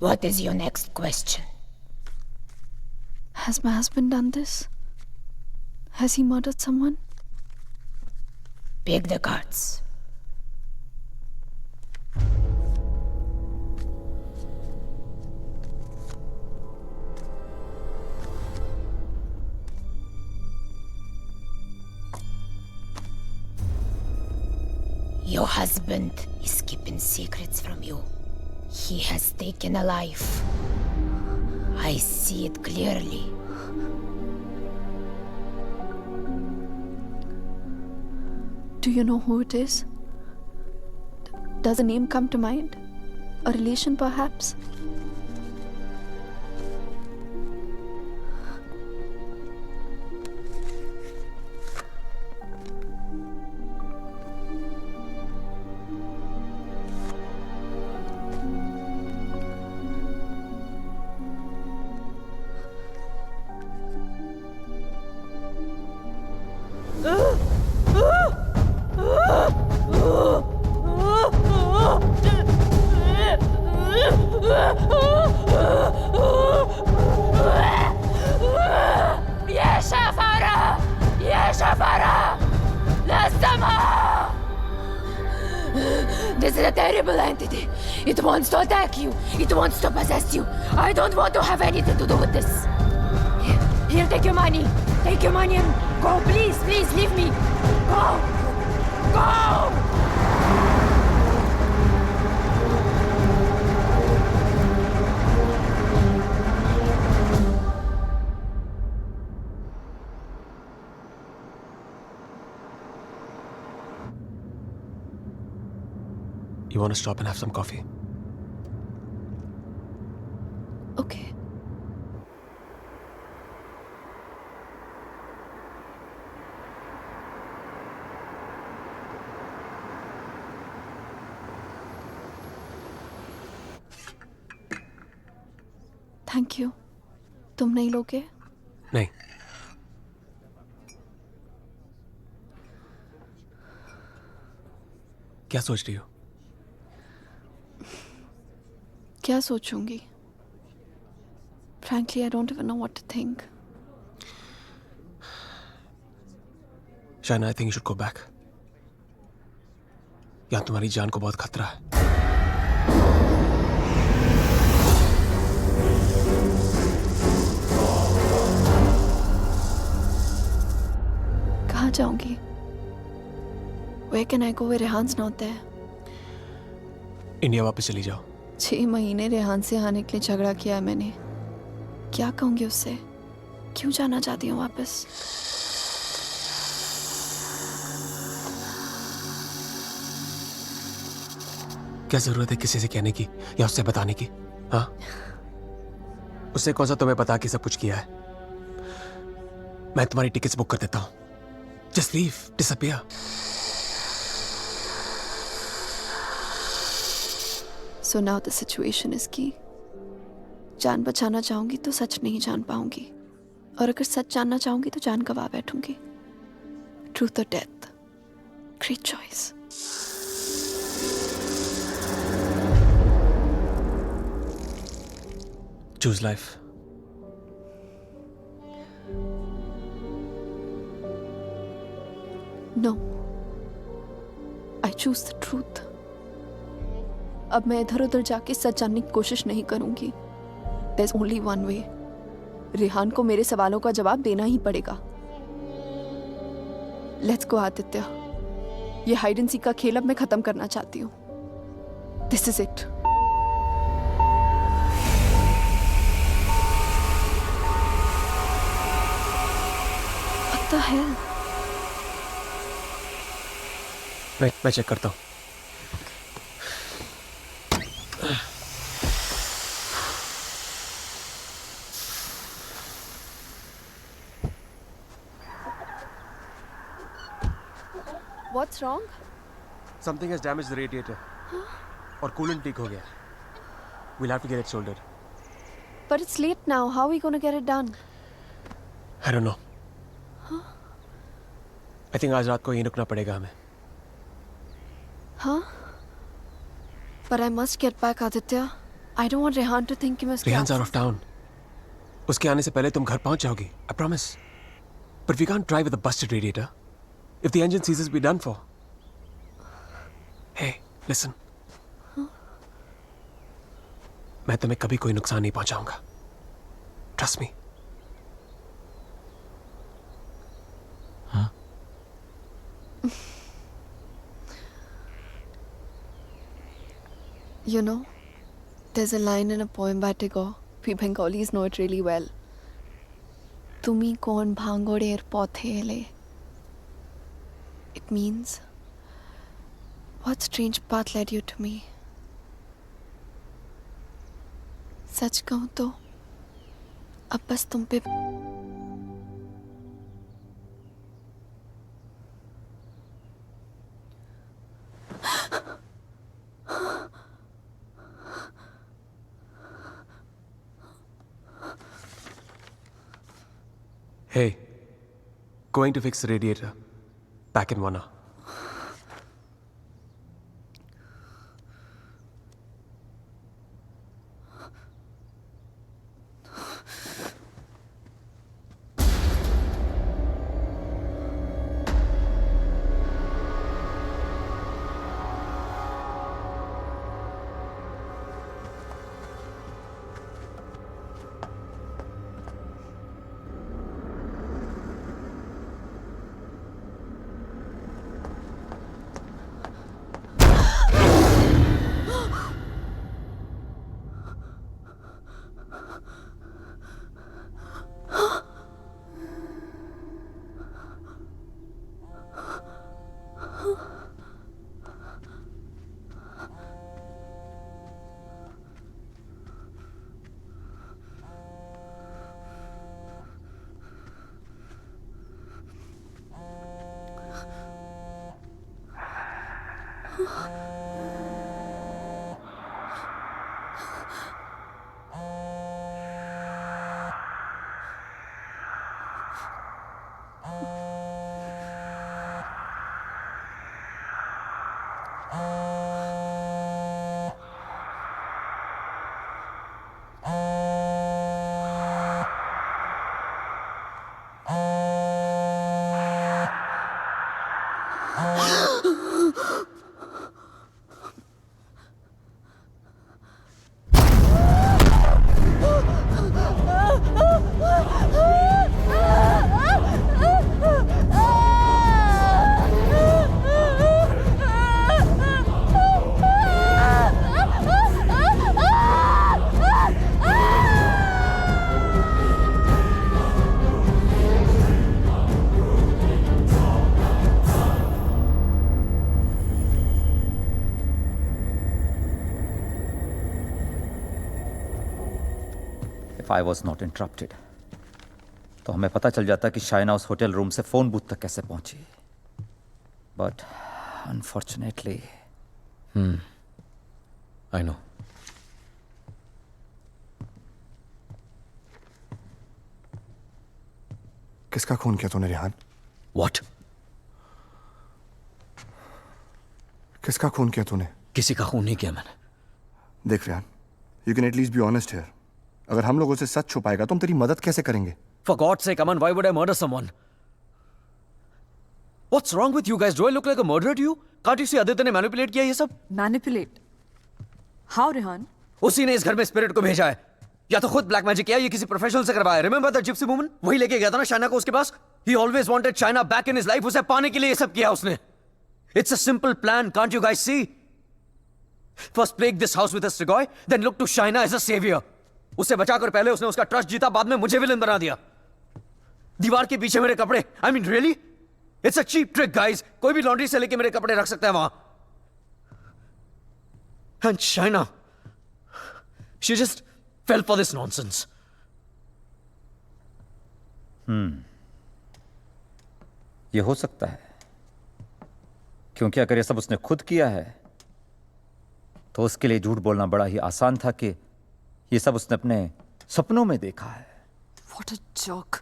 What is your next question? Has my husband done this? Has he murdered someone? Pick the cards. Your husband is keeping secrets from you. He has taken a life. I see it clearly. Do you know who it is? Does a name come to mind? A relation, perhaps? This is a terrible entity. It wants to attack you. It wants to possess you. I don't want to have anything to do with this. Here, take your money. Take your money and go. Please, please, leave me. Go. Go! You want to stop and have some coffee? Okay. Thank you. तुम नहीं लोगे? नहीं। क्या सोच रही हो? क्या सोचूंगी? Frankly, I don't even know what to think. Shaina, I think you should go back. यहाँ तुम्हारी जान को बहुत खतरा है। कहाँ जाऊंगी? Where can I go where Rehan's not there? India वापस चली जाओ। 6 महीने रेहान से आने के लिए झगड़ा किया है मैंने। क्या कहूंगी उससे? क्यों जाना चाहती हूँ वापस? क्या जरूरत है किसी से कहने की या उससे बताने की? हाँ, उससे कौन सा तुम्हें बता के सब कुछ किया है? मैं तुम्हारी टिकट्स बुक कर देता हूं। Just leave, disappear. So now the situation is key. जान बचाना चाहूंगी तो सच नहीं जान पाऊंगी, और अगर सच जानना चाहूंगी तो जान गवा बैठूंगी। Truth or death? Great choice. Choose life. No. I choose the truth. अब मैं इधर उधर जाके सच जानने की कोशिश नहीं करूंगी। There's only one way. Rehan को मेरे सवालों का जवाब देना ही पड़ेगा। Let's go, Aditya. ये हाइड एंड सीक का खेल अब मैं खत्म करना चाहती हूँ। This is it. What the hell? मैं चेक करता हूँ। What's wrong? Something has damaged the radiator. और कूलेंट लीक हो गया। We'll have to get it soldered. But it's late now. How are we going to get it done? I don't know. I think आज रात को यहीं रुकना पड़ेगा हमें। Huh? But I must get back, Aditya. I don't want Rehan to think he must. Rehan's out of town. उसके आने से पहले तुम घर पहुंच जाओगी। I promise. But we can't drive with a busted radiator. If the engine seizes, we're done for. Hey, listen. मैं तुम्हें कभी कोई नुकसान नहीं पहुंचाऊंगा। Trust me. हाँ? You know, there's a line in a poem by Tagore. We Bengalis know it really well. Tumi kon bhangoder pothele. It means, what strange path led you to me? सच कहूं तो अब बस तुम पे Hey, going to fix the radiator. Back in 1 hour. If I was not interrupted तो हमें पता चल जाता कि शाइना उस होटल रूम से फोन बूथ तक कैसे पहुंची. But unfortunately. I know. किसका खून किया तूने रिहान? व्हाट? किसका खून किया तूने? किसी का खून नहीं किया मैंने. देख Rihan, you can at least be honest here. अगर हम लोगों से सच छुपाएगा तो हम तेरी मदद कैसे करेंगे? For God's sake, Aman, why would I murder someone? What's wrong with you guys? Do I look like a murderer to you? Can't you see Aditya ने manipulate किया ये सब? Manipulate? How, Rehan? उसी ने इस घर में स्पिरिट को भेजा है. या तो खुद ब्लैक मैजिक किया, ये किसी प्रोफेशनल से करवाया. Remember that gypsy woman? वही लेके गया था ना शाइना को उसके पास. He always wanted Shaina back in his life. उसे पाने के लिए ये सब किया उसने. It's a simple plan. Can't you guys see? First plague this house with a Strigoi, then look to Shaina as a savior. उसे बचाकर पहले उसने उसका ट्रस्ट जीता, बाद में मुझे विलन बना दिया. दीवार के पीछे मेरे कपड़े. I mean, really? It's a cheap trick, guys. कोई भी लॉन्ड्री से लेके मेरे कपड़े रख सकता है वहां. And Shaina, she just fell for this nonsense. ये हो सकता है, क्योंकि अगर ये सब उसने खुद किया है तो उसके लिए झूठ बोलना बड़ा ही आसान था कि ये सब उसने अपने सपनों में देखा है. What a joke.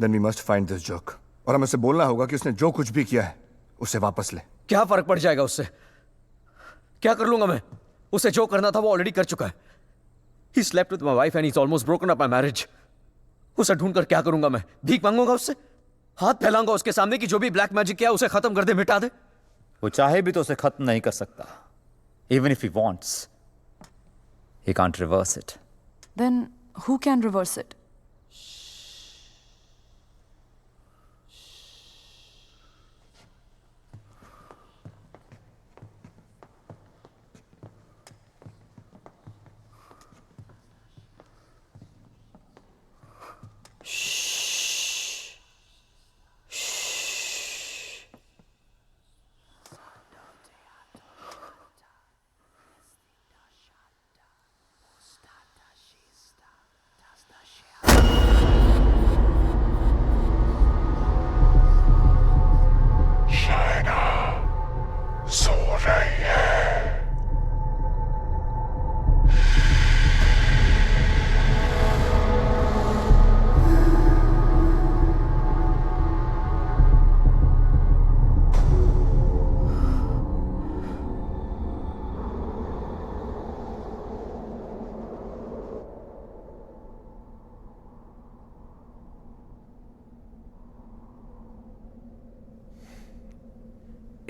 Then we must find this joke. और हमें उसे बोलना होगा कि उसने जो कुछ भी किया है उसे वापस ले. क्या फर्क पड़ जाएगा उससे? क्या कर लूंगा मैं? उसे जो करना था वो ऑलरेडी कर चुका है. He slept with my wife and he's almost broken up my marriage. उसे ढूंढकर क्या करूंगा मैं? भीख मांगूंगा उससे? हाथ फैलाऊंगा उसके सामने कि जो भी ब्लैक मैजिक किया उसे खत्म कर दे, मिटा दे? वो चाहे भी तो उसे खत्म नहीं कर सकता. Even if he wants, he can't reverse it. Then who can reverse it?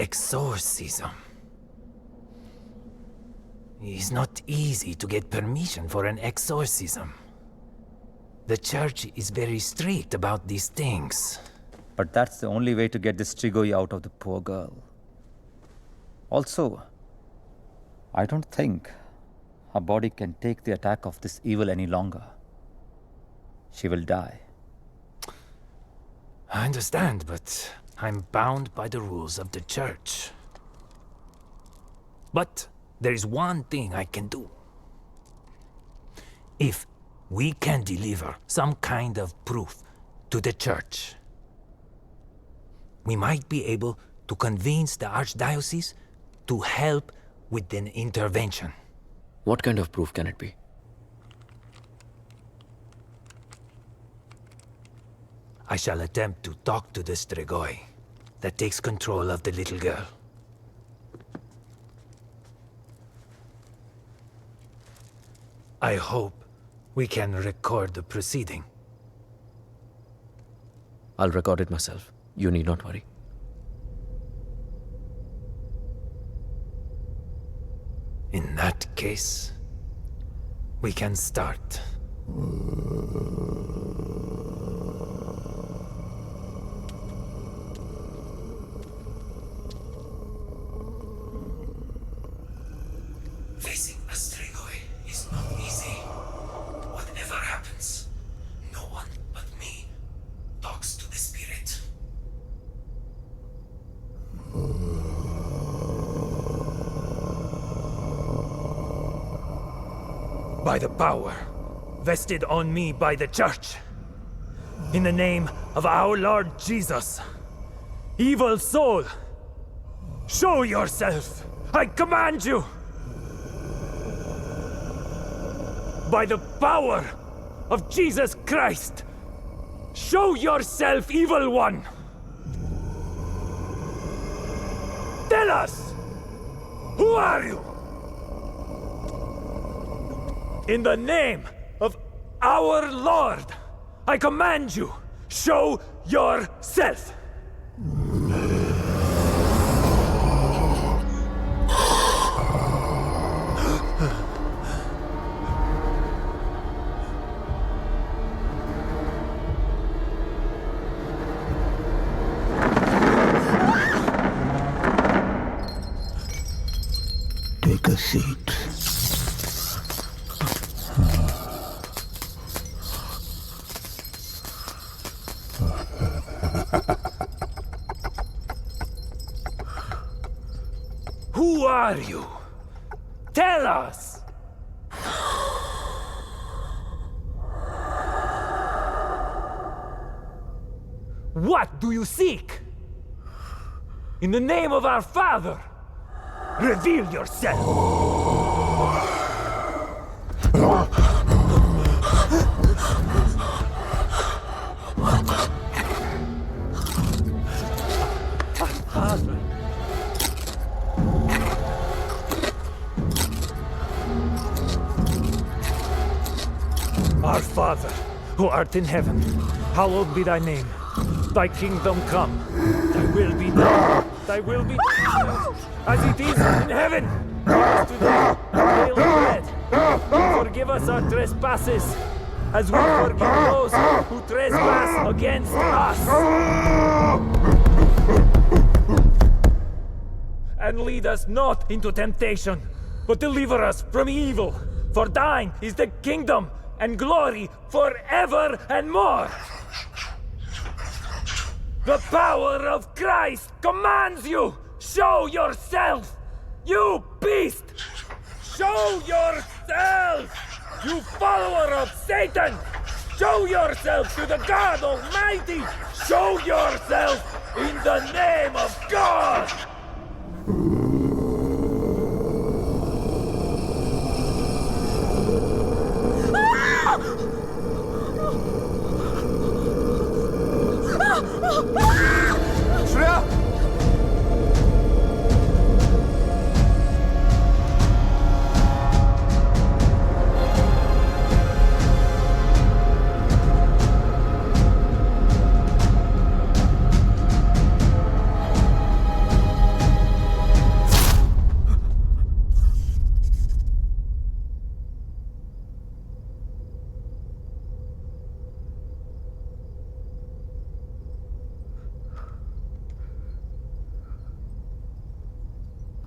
Exorcism. It's not easy to get permission for an exorcism. The church is very strict about these things. But that's the only way to get this Strigoi out of the poor girl. Also, I don't think her body can take the attack of this evil any longer. She will die. I understand, but I'm bound by the rules of the church. But there is one thing I can do. If we can deliver some kind of proof to the church, we might be able to convince the archdiocese to help with an intervention. What kind of proof can it be? I shall attempt to talk to the Strigoi that takes control of the little girl. I hope we can record the proceeding. I'll record it myself. You need not worry. In that case, we can start. Facing a Strigoi is not easy. Whatever happens, no one but me talks to the spirit. By the power vested on me by the church. In the name of our Lord Jesus, evil soul, show yourself! I command you! By the power of Jesus Christ, show yourself, evil one! Tell us! Who are you? In the name of our Lord, I command you, show yourself! Take a seat. Who are you? Tell us! What do you seek? In the name of our Father, reveal yourself! Our Father, who art in heaven, hallowed be thy name. Thy kingdom come, thy will be done. Thy will be done, as it is in heaven. Give us today our daily bread. And forgive us our trespasses, as we forgive those who trespass against us. And lead us not into temptation, but deliver us from evil. For thine is the kingdom and glory forever and more. The power of Christ commands you! Show yourself! You beast! Show yourself! You follower of Satan! Show yourself to the God Almighty! Show yourself in the name of God! Shreya!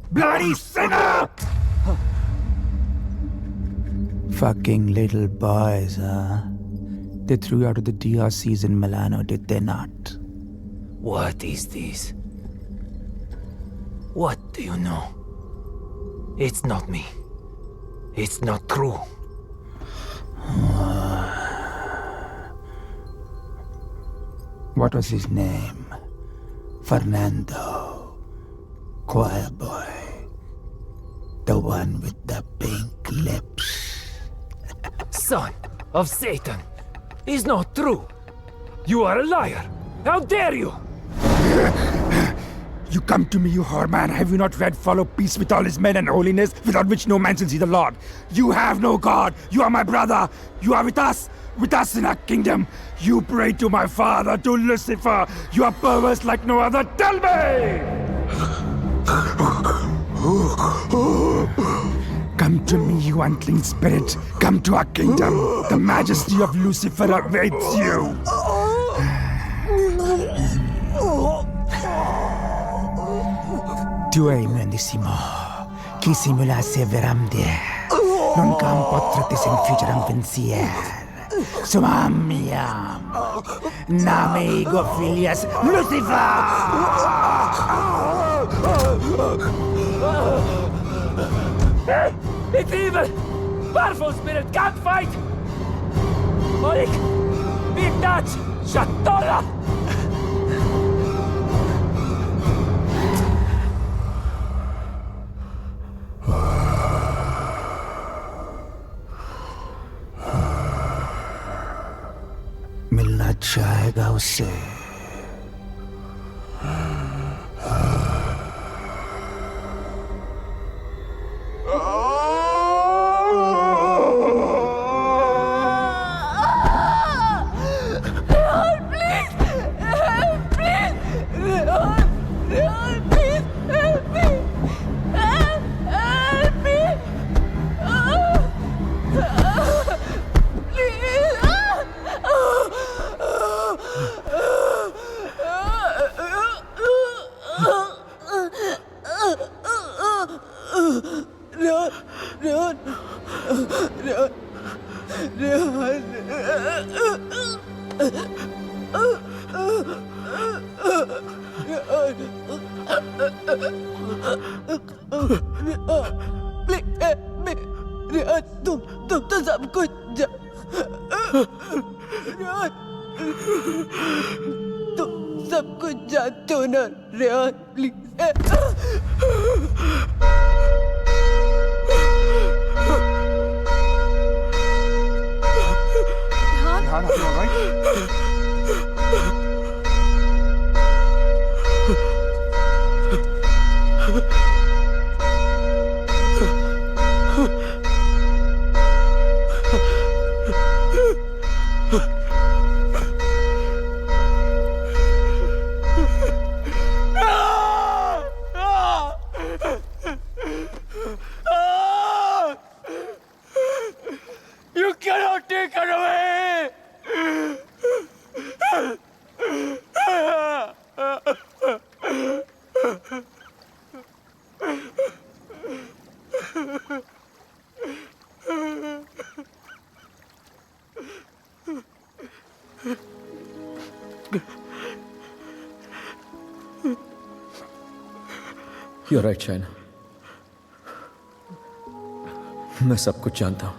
Bloody sinner! Fucking little boys, huh? They threw you out of the DRCs in Milano, did they not? What is this? What do you know? It's not me. It's not true. What was his name? Fernando. Choir boy. The one with the pink lips. Son of Satan! Is not true! You are a liar! How dare you! You come to me, you whoreman. Have you not read Follow Peace with all his men and holiness, without which no man shall see the Lord? You have no God. You are my brother. You are with us in our kingdom. You pray to my father, to Lucifer. You are perverse like no other. Tell me! Come to me, you unclean spirit. Come to our kingdom. The majesty of Lucifer awaits you. Tu hai mendissimo. Chi simulasse veramde. Non cam potratis infugeram pensier. Sumamiam. Name ego filias Lucifer! It's evil! Powerful spirit can't fight! Olik! Big Dutch! Shatola! मिलना चाहेगा उससे। तुम तो सब कुछ तुम सब कुछ जानते हो ना Rehan, please. Rehan, are you all right? You cannot take her away! You're right, Shaina. मैं सब कुछ जानता हूं।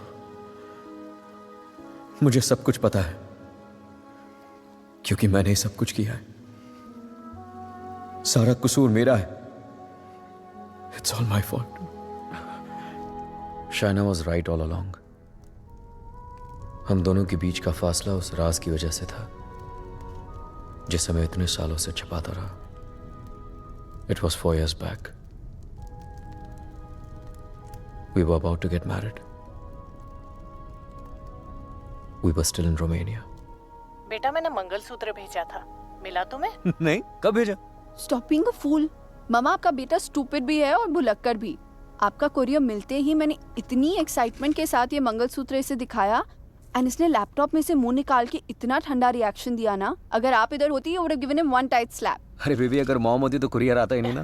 मुझे सब कुछ पता है क्योंकि मैंने ही सब कुछ किया है। सारा कसूर मेरा है। It's all my fault. Shaina was right all along. हम दोनों के बीच का फासला उस राज की वजह से था जिसे मैं इतने सालों से छिपाता रहा। It was 4 years back. We were about to get married. We were still in Romania. बेटा मैंने मंगलसूत्र भेजा था, मिला तुम्हें? नहीं, कब भेजा? Stop being a fool. मामा आपका बेटा स्टूपिड भी है और भुलक्कड़ भी। आपका कोरियर मिलते ही मैंने इतनी एक्साइटमेंट के साथ ये मंगलसूत्र इसे दिखाया एंड इसने लैपटॉप में से मुंह निकाल के इतना ठंडा रिएक्शन दिया ना, अगर आप इधर होती you would have given him one tight slap. अरे बेबी, अगर मॉम होती तो कुरियर आता ही नहीं ना।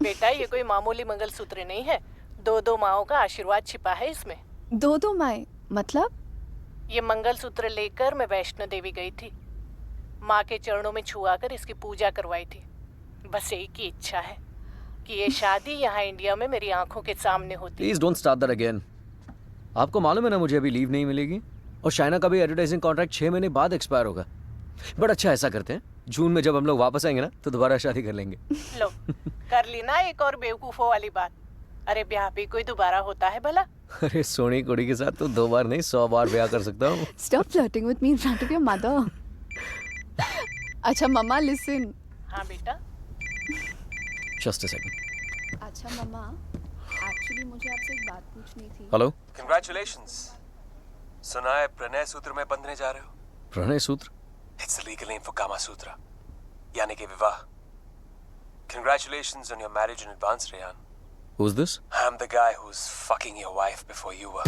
बेटा ये कोई मामूली मंगलसूत्र नहीं है, 2 माओं का आशीर्वाद छिपा है इसमें। 2 माएं मतलब? ये मंगलसूत्र लेकर मैं वैष्णो देवी गई थी, माँ के चरणों में छुआ कर इसकी पूजा करवाई थी। बस एक ही इच्छा है कि ये शादी यहाँ इंडिया में मेरी आंखों के सामने होती। Please don't start that again. आपको मालूम है ना मुझे अभी लीव नहीं मिलेगी और शाइना का भी एडवर्टाइजिंग कॉन्ट्रैक्ट 6 महीने बाद एक्सपायर होगा। बट अच्छा, ऐसा करते हैं जून में जब हम लोग वापस आएंगे ना तो दोबारा शादी कर लेंगे। लो कर ली ना एक और बेवकूफों वाली बात। अरे ब्याह भी कोई दोबारा होता है भला? अरे सोनी कुड़ी के साथ तो 2 बार नहीं 100 बार ब्याह कर सकता हूँ। Stop flirting with me in front of your mother. अच्छा मम्मा लिसन। हाँ बेटा। Just a second. अच्छा मम्मा, एक्चुअली मुझे आपसे एक बात पूछनी थी। हेलो। Congratulations. सुना है प्रणय सूत्र में बंधने जा रहे हो? प्रणय सूत्र? It's the legal name for Kama Sutra, यानी कि विवाह। Congratulations on your marriage in advance, Rehan. Who's this? I'm the guy who's fucking your wife before you were.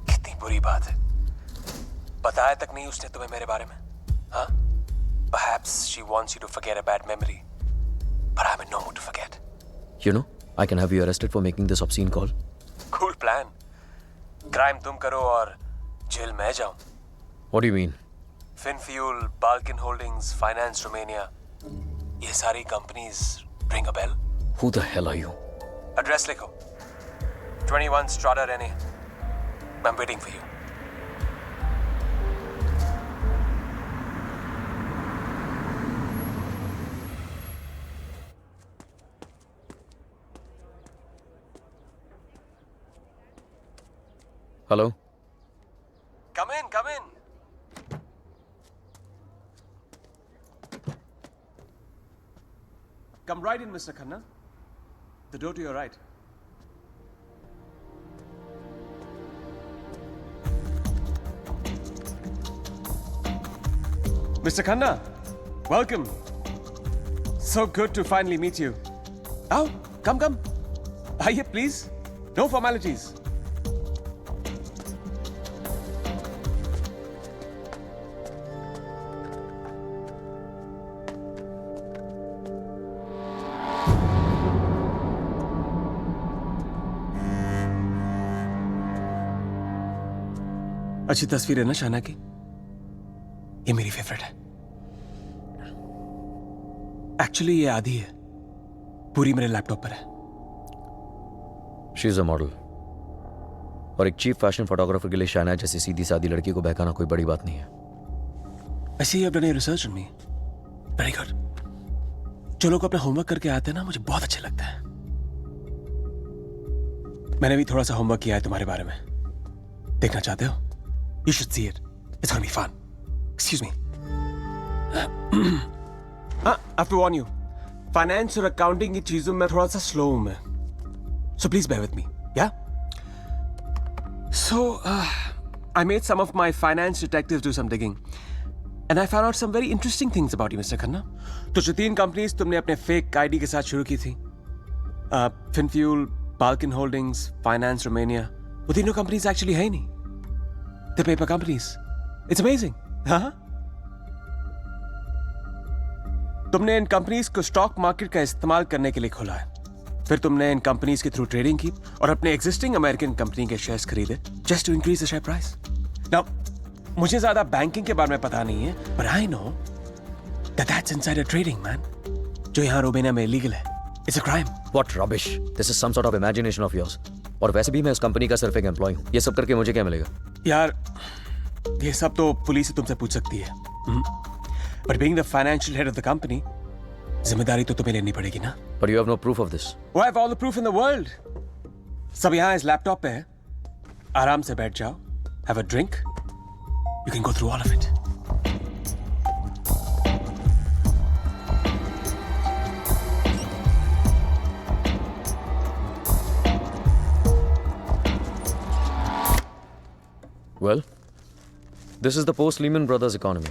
कितनी बुरी बात है। बताया तक नहीं उसने तुम्हें मेरे बारे में, हाँ? Perhaps she wants you to forget a bad memory, but I'm in no mood to forget. You know, I can have you arrested for making this obscene call. Cool plan. Crime तुम करो और jail मैं जाऊं। What do you mean? Finfuel, Balkan Holdings, Finance Romania, ये सारी companies ring a bell? Who the hell are you? Address लिखो। 21 Strada Rene, I'm waiting for you. Hello? Come in, come in. Come right in, Mr. Khanna. The door to your right. Mr. Khanna, welcome. So good to finally meet you. Oh, come. Aye, please. No formalities. अच्छी तस्वीर है ना शाना की? ये मेरी favourite है। Actually ये आधी है, पूरी मेरे लैपटॉप पर है। शी इज अ मॉडल, और एक चीफ फैशन फोटोग्राफर के लिए शाना जैसी सीधी सादी लड़की को बहकाना कोई बड़ी बात नहीं है। I see you've done your research on me. Very good. जो लोग अपना होमवर्क करके आते हैं ना, मुझे बहुत अच्छा लगता है। मैंने भी थोड़ा सा होमवर्क किया है तुम्हारे बारे में। देखना चाहते हो? You should see it. It's gonna be fun. Excuse me. I have to warn you. Finance और accounting की चीजों में थोड़ा सा slow हूं मैं. So please bear with me. Yeah? So, I made some of my finance detectives do some digging. And I found out some very interesting things about you, Mr. Khanna. तो जो 3 companies तुमने अपने fake ID के साथ शुरू की थी, FinFuel, Balkan Holdings, Finance Romania, वो तीनों कंपनीज एक्चुअली है ही नहीं. The paper companies. It's amazing. हाँ? तुमने इन कंपनीज को स्टॉक मार्केट का इस्तेमाल करने के लिए खोला है। फिर तुमने इन कंपनीज के थ्रू ट्रेडिंग की और अपने एग्जिस्टिंग अमेरिकन कंपनी के शेयर्स खरीदे just to increase the share price. Now मुझे ज्यादा बैंकिंग के बारे में पता नहीं है, but I know that that's insider trading, man. जो यहाँ रोमेनिया में इलीगल है। It's a crime. What rubbish! This is some sort of imagination of yours. और वैसे भी मैं उस कंपनी का सिर्फ एक एम्प्लॉय हूँ। ये सब करके मुझे क्या मिलेगा? यार, ये सब तो पुलिस तुमसे पूछ सकती है। But being the financial head of the company, जिम्मेदारी तो तुम्हें लेनी पड़ेगी ना? But you have no proof of this. Oh, I have all the proof in the world. सब यहाँ इस लैपटॉप पे है। आराम से बैठ जाओ, have a drink. You can go through all of it. Well, this is the post-Lehman Brothers economy.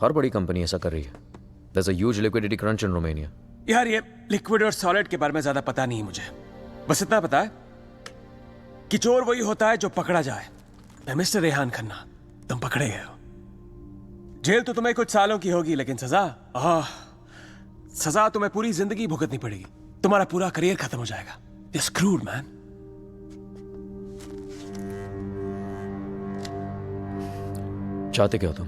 हर बड़ी कंपनी ऐसा कर रही है. There's a huge liquidity crunch in Romania. यार ये लिक्विड और सॉलिड के बारे में ज्यादा पता नहीं है मुझे। बस इतना पता है कि चोर वही होता है जो पकड़ा जाए। मैं मिस्टर रेहान खन्ना, तुम पकड़े गए हो। जेल तो तुम्हें कुछ सालों की होगी, लेकिन सजा तुम्हें पूरी जिंदगी भुगतनी पड़ेगी। तुम्हारा पूरा करियर खत्म हो जाएगा। You're screwed, man. चाहते क्या हो तुम?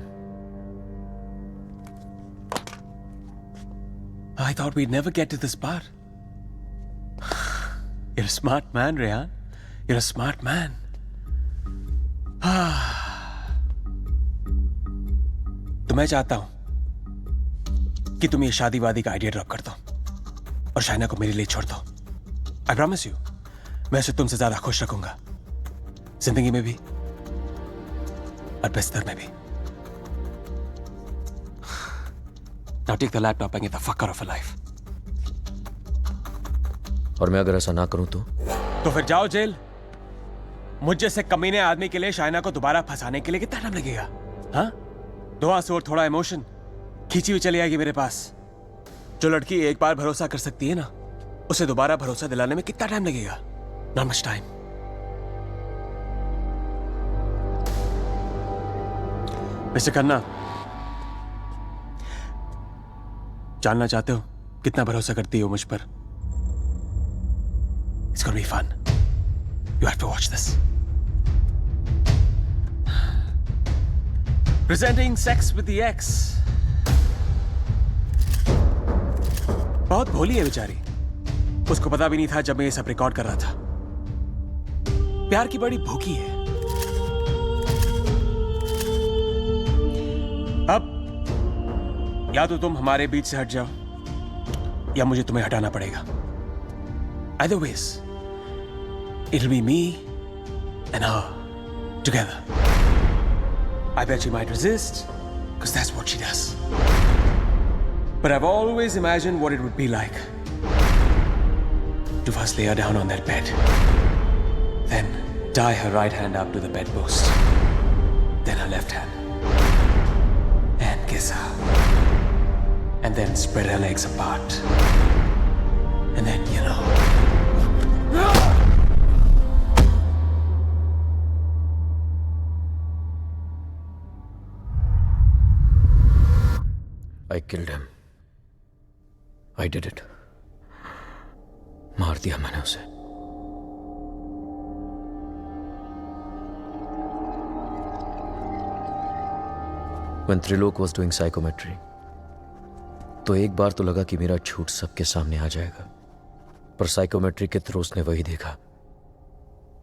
I thought we'd never get to this part. You're a smart man, Rehan. You're a smart man. तो मैं चाहता हूं कि तुम ये शादी वादी का आइडिया ड्रॉप कर दो और शाइना को मेरे लिए छोड़ दो। I promise you, मैं उसे तुमसे ज्यादा खुश रखूंगा, जिंदगी में भी और बिस्तर में भी। Now take the laptop and get the fuck out of her life. और मैं अगर ऐसा ना करूं तो फिर जाओ जेल। मुझ जैसे कमीने आदमी के लिए शाइना को दोबारा फंसाने के लिए कितना टाइम लगेगा? हाँ? 2 आंसू और थोड़ा इमोशन खींची हुई चली आएगी मेरे पास। जो लड़की एक बार भरोसा कर सकती है ना, उसे दोबारा भरोसा दिलाने में कितना टाइम लगेगा? Not much time. Mister Khanna, जानना चाहते हो कितना भरोसा करती हो मुझ पर? It's gonna be fun. You have to watch this. Presenting Sex with the Ex. बहुत भोली है बेचारी। उसको पता भी नहीं था जब मैं ये सब रिकॉर्ड कर रहा था। प्यार की बड़ी भूखी है। या तो तुम हमारे बीच से हट जाओ या मुझे तुम्हें हटाना पड़ेगा. Either ways, it'll be me and her together. I bet she might resist, because that's what she does. But I've always imagined what it would be like to first lay her down on that bed, then tie her right hand up to the bedpost, then her left hand, and kiss her, and then spread her legs apart, and then, you know. I killed him. I did it. मार दिया मैंने उसे. When Trilok was doing psychometry, तो एक बार तो लगा कि मेरा झूठ सबके सामने आ जाएगा, पर साइकोमेट्री के थ्रू उसने वही देखा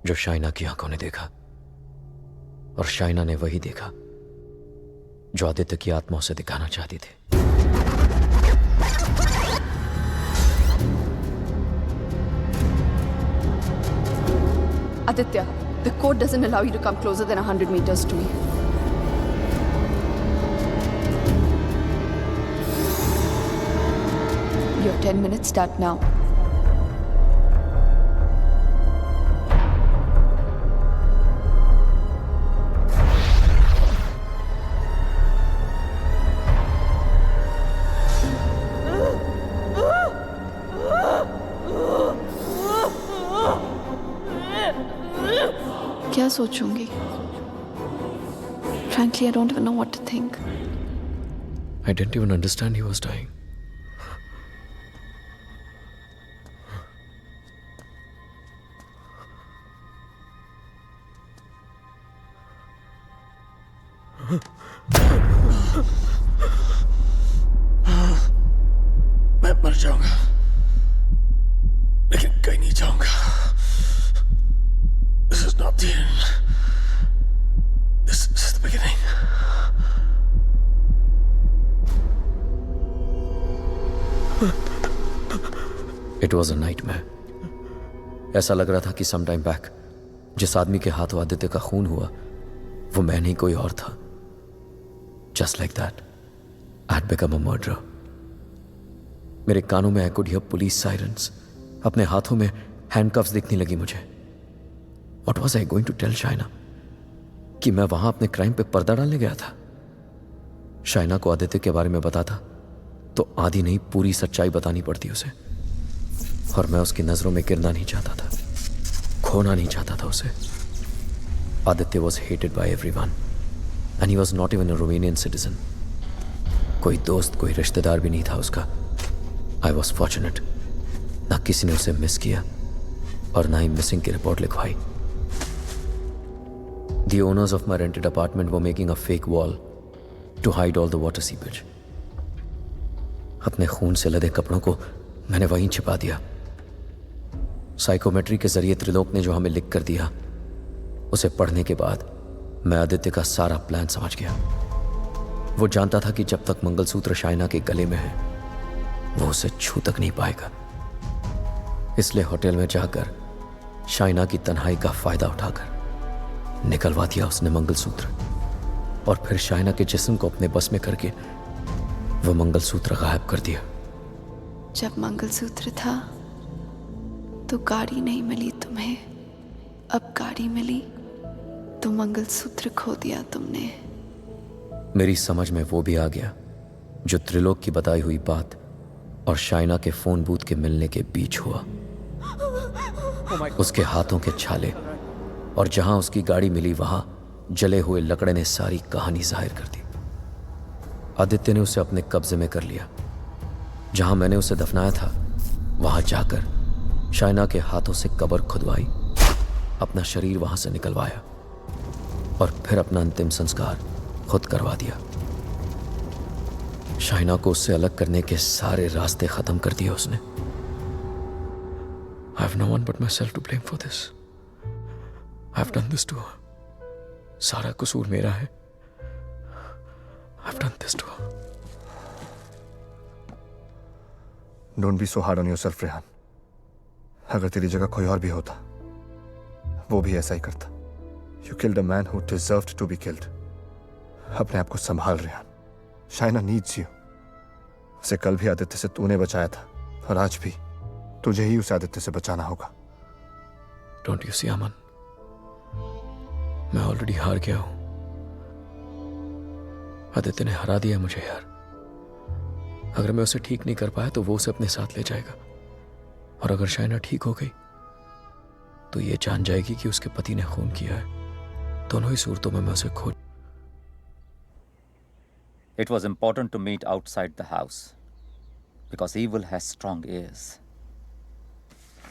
जो शाइना की आंखों ने देखा, और शाइना ने वही देखा जो आदित्य की आत्मा उसे दिखाना चाहती थी. Aditya, the code doesn't allow you to come closer than 100 meters to me. Your 10 minutes start now. क्या सोचूंगी? Frankly, I don't even know what to think. I didn't even understand he was dying. मैं मर जाऊंगा, लेकिन कहीं नहीं जाऊंगा. This is not the end. This is the beginning. It was a nightmare. ऐसा लग रहा था कि some time back जिस आदमी के हाथों आदित्य का खून हुआ वो मैं नहीं कोई और था. Just like that, I had become a murderer. मेरे कानों में I could hear police sirens. अपने हाथों में handcuffs दिखने लगी मुझे. What was I going to tell Shaina? कि मैं वहां अपने क्राइम पे पर्दा डालने गया था. शाइना को आदित्य के बारे में बताता तो आधी नहीं पूरी सच्चाई बतानी पड़ती उसे, और मैं उसकी नजरों में गिरना नहीं चाहता था, खोना नहीं चाहता था उसे. Aditya was hated by everyone and he was not even a Romanian citizen. कोई दोस्त कोई रिश्तेदार भी नहीं था उसका. I was fortunate. ना किसी ने उसे मिस किया और ना ही मिसिंग की रिपोर्ट लिखवाई. The owners of my rented apartment were making a fake wall to hide all the water seepage. अपने खून से लदे कपड़ों को मैंने वहीं छिपा दिया. साइकोमेट्री के जरिए त्रिलोक ने जो हमें लिख कर दिया उसे पढ़ने के बाद मैं आदित्य का सारा प्लान समझ गया. वो जानता था कि जब तक मंगलसूत्र शाइना के गले में है वो उसे छू तक नहीं पाएगा. इसलिए होटल में जाकर शाइना की तन्हाई का फायदा उठाकर निकलवा दिया उसने मंगलसूत्र, और फिर शाइना के जिस्म को अपने बस में करके वो मंगलसूत्र गायब कर दिया. जब मंगलसूत्र था तो गाड़ी नहीं मिली तुम्हें, अब गाड़ी मिली तो मंगलसूत्र खो दिया तुमने. मेरी समझ में वो भी आ गया जो त्रिलोक की बताई हुई बात और शाइना के फोन बूथ के मिलने के बीच हुआ. उसके हाथों के छाले और जहां उसकी गाड़ी मिली वहां जले हुए लकड़े ने सारी कहानी जाहिर कर दी. आदित्य ने उसे अपने कब्जे में कर लिया. जहां मैंने उसे दफनाया था वहां जाकर शाइना के हाथों से कब्र खुदवाई, अपना शरीर वहां से निकलवाया और फिर अपना अंतिम संस्कार खुद करवा दिया. शाइना को उससे अलग करने के सारे रास्ते खत्म कर दिए उसने. I have no one but myself to blame for this. I have done this to her. सारा कसूर मेरा है. I have done this to her. Don't be so hard on yourself Rehan. अगर तेरी जगह कोई और भी होता वो भी ऐसा ही करता। You killed a man who deserved to be killed. अपने आप को संभाल रेहान। Shaina needs you. उसे कल भी आदित्य से तूने बचाया था और आज भी तुझे ही उसे आदित्य से बचाना होगा। डोंट यू सी अमन, मैं ऑलरेडी हार गया हूं। आदित्य ने हरा दिया मुझे यार। अगर मैं उसे ठीक नहीं कर पाया तो वो उसे अपने साथ ले जाएगा, और अगर शाइना ठीक हो गई तो ये जान जाएगी कि उसके पति ने खून किया है। दोनों ही सूरतों में मैं उसे खो। It was important to meet outside the house because evil has strong ears.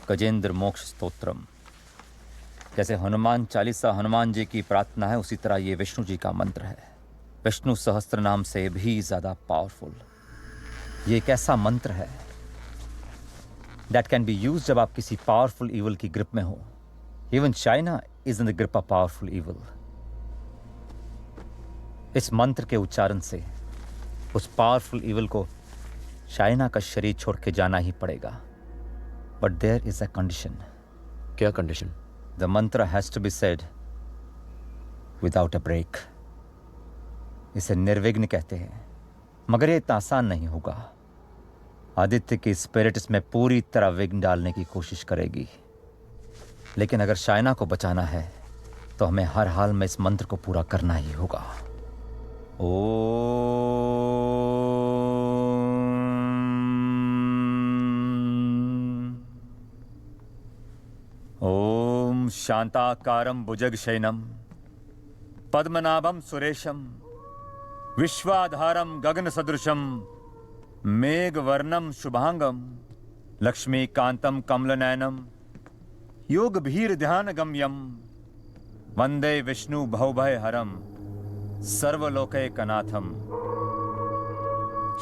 Gajendra मोक्ष स्तोत्रम, जैसे हनुमान चालीसा हनुमान जी की प्रार्थना है, उसी तरह ये विष्णु जी का मंत्र है। विष्णु सहस्त्र नाम से भी ज्यादा पावरफुल। ये एक ऐसा मंत्र है that can be used जब आप किसी पावरफुल evil की ग्रिप में हो। Even Shaina is in the grip of powerful evil. इस मंत्र के उच्चारण से उस पावरफुल evil को शाइना का शरीर छोड़ के जाना ही पड़ेगा। But there is a condition. क्या condition? The mantra has to be said without a break. इसे निर्विघ्न कहते हैं, मगर ये इतना आसान नहीं होगा। आदित्य की स्पिरिट इसमें पूरी तरह विघ्न डालने की कोशिश करेगी, लेकिन अगर शाइना को बचाना है तो हमें हर हाल में इस मंत्र को पूरा करना ही होगा। ओम शांताकारं भुजगशयनं पद्मनाभं सुरेशं विश्वाधारं गगनसदृशं मेघवर्णं शुभांगं लक्ष्मीकान्तं कमलनयनं योगभीर्ध्यानगम्यं वंदे विष्णु भवभयहरं सर्वलोकैकनाथं।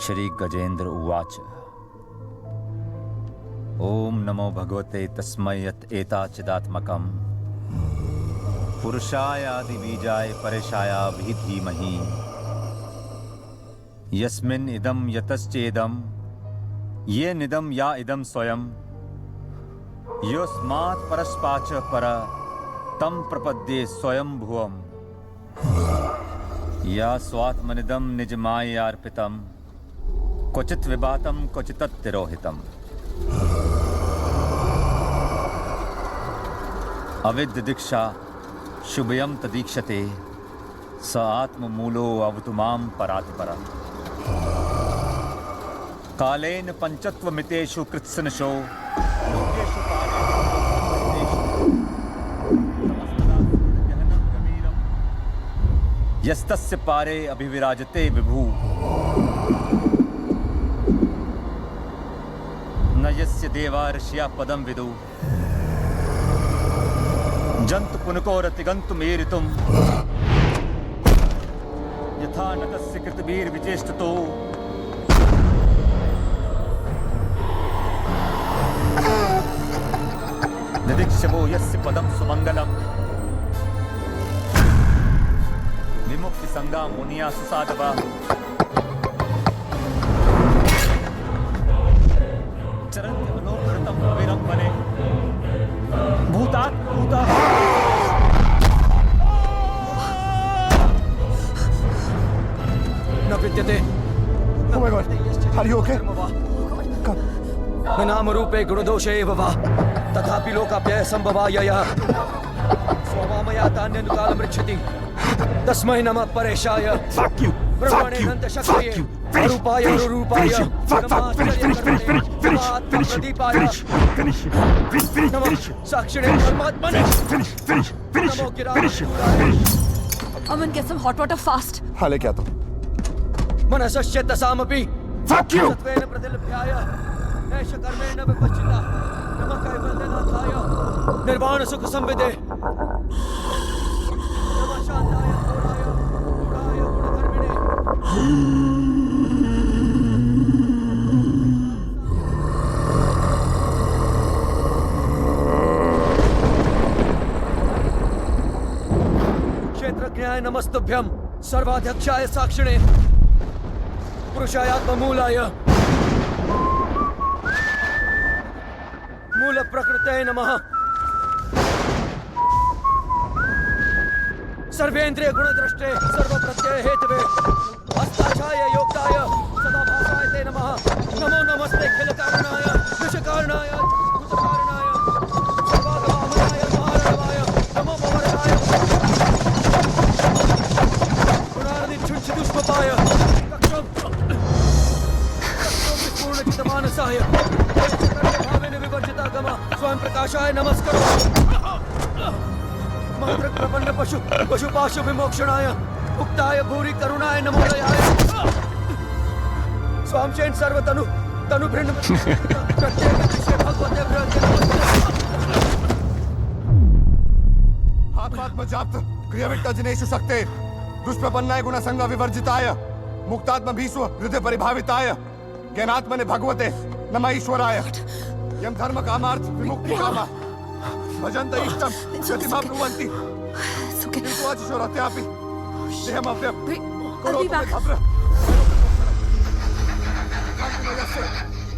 श्री गजेंद्र उवाच। ओम नमो भगवते तस्मै यत् एताचिदात्मकं पुरुषाय आदिबीजाय परेशाय धीमहि यस्मिन् इदं यतश्चेदं ये निदं या इदं स्वयं योस्मात् परस्पाच पर तं प्रपद्ये स्वयं भुवम् या स्वात्मनिदं निजमायार्पितं क्वचित् विभातं क्वचित्तिरोहितम् अविद्य दीक्षा शुभयं तदीक्षते स आत्ममूलो अवतु मां परात्परम् कालेन पंचत्वमितेषु कृत्सनशो यस्तस्य पारे अभिविराजते विभु न यस्य देवा ऋषिया पदं विदु जंतु पुनकोरतिगन्तुमेरितुम् यथा नतस्य कृतवीर्विचेष्टतो दिदिक्षवो यस्य पदं सुमंगलम् विमुक्ति संगा मुनिया सुसाधवा चरन्ति मनोकृतं कविरं वने भूतात् भूता न विद्यते। Oh my God, are you okay? न नाम रूपे गुणदोषे एव वा तथापि लोकाप्यय संभवायया स्ववामया तान्यनुकालं रक्षति तस्मै नमः परेशाय ब्रह्मणे नन्द शक्तये अरूपाय अरूपाय नमः साक्षिणे परमात्मने नमो गिराय। अमन, get some hot water fast. हाँ लेके आता हूँ। मनसश्च तसामपि सत्त्वेन प्रतिलभ्याय एष कर्मेण विपश्चिता नमः कैवल्यनाथाय निर्वाण सुख संविदे नमः शांताय घोराय गुणाय गुणधर्मिणे। क्षेत्रज्ञाय नमस्तुभ्यं सर्वाध्यक्षाय साक्षिणे पुरुषाय आत्ममूलाय मूल प्रकृते नमः सर्वेन्द्रिय गुणद्रष्टे सर्व प्रत्यय हेतवे अस्ताक्षाय योक्ताय सदा भासाय ते नमः नमो नमस्ते खिल कारणाय विष कारणाय भुज कारणाय सर्वागमामनाय महारणवाय नमो भवरगाय गुणार्दि छुंछि दुष्पपाय पूर्णचितमानसाय भावेन विवर्जिता गमा स्वयं प्रकाशाय नमस्कार मंत्र प्रपन्न पशुपाशु विमोक्षणाय उक्ताय भूरि करुणाय नमोदयाय स्वामचेन सर्वतनु तनु भृंड प्रत्येक विषय भगवते आत्मात्मजाप्त क्रियाविट्टजनेषु शक्ते दुष्प्रपन्नाय गुणसंग विवर्जिताय मुक्तात्म भीष्व हृदय परिभाविताय ज्ञानात्मने भगवते नमः ईश्वराय यम धर्म कामार्थ विमुक्ति कामा भजन्त इष्टम गतिमा ब्रुवन्ति किन्तुवाचिशोरत्यापि देहमव्यं करोतु मे भद्र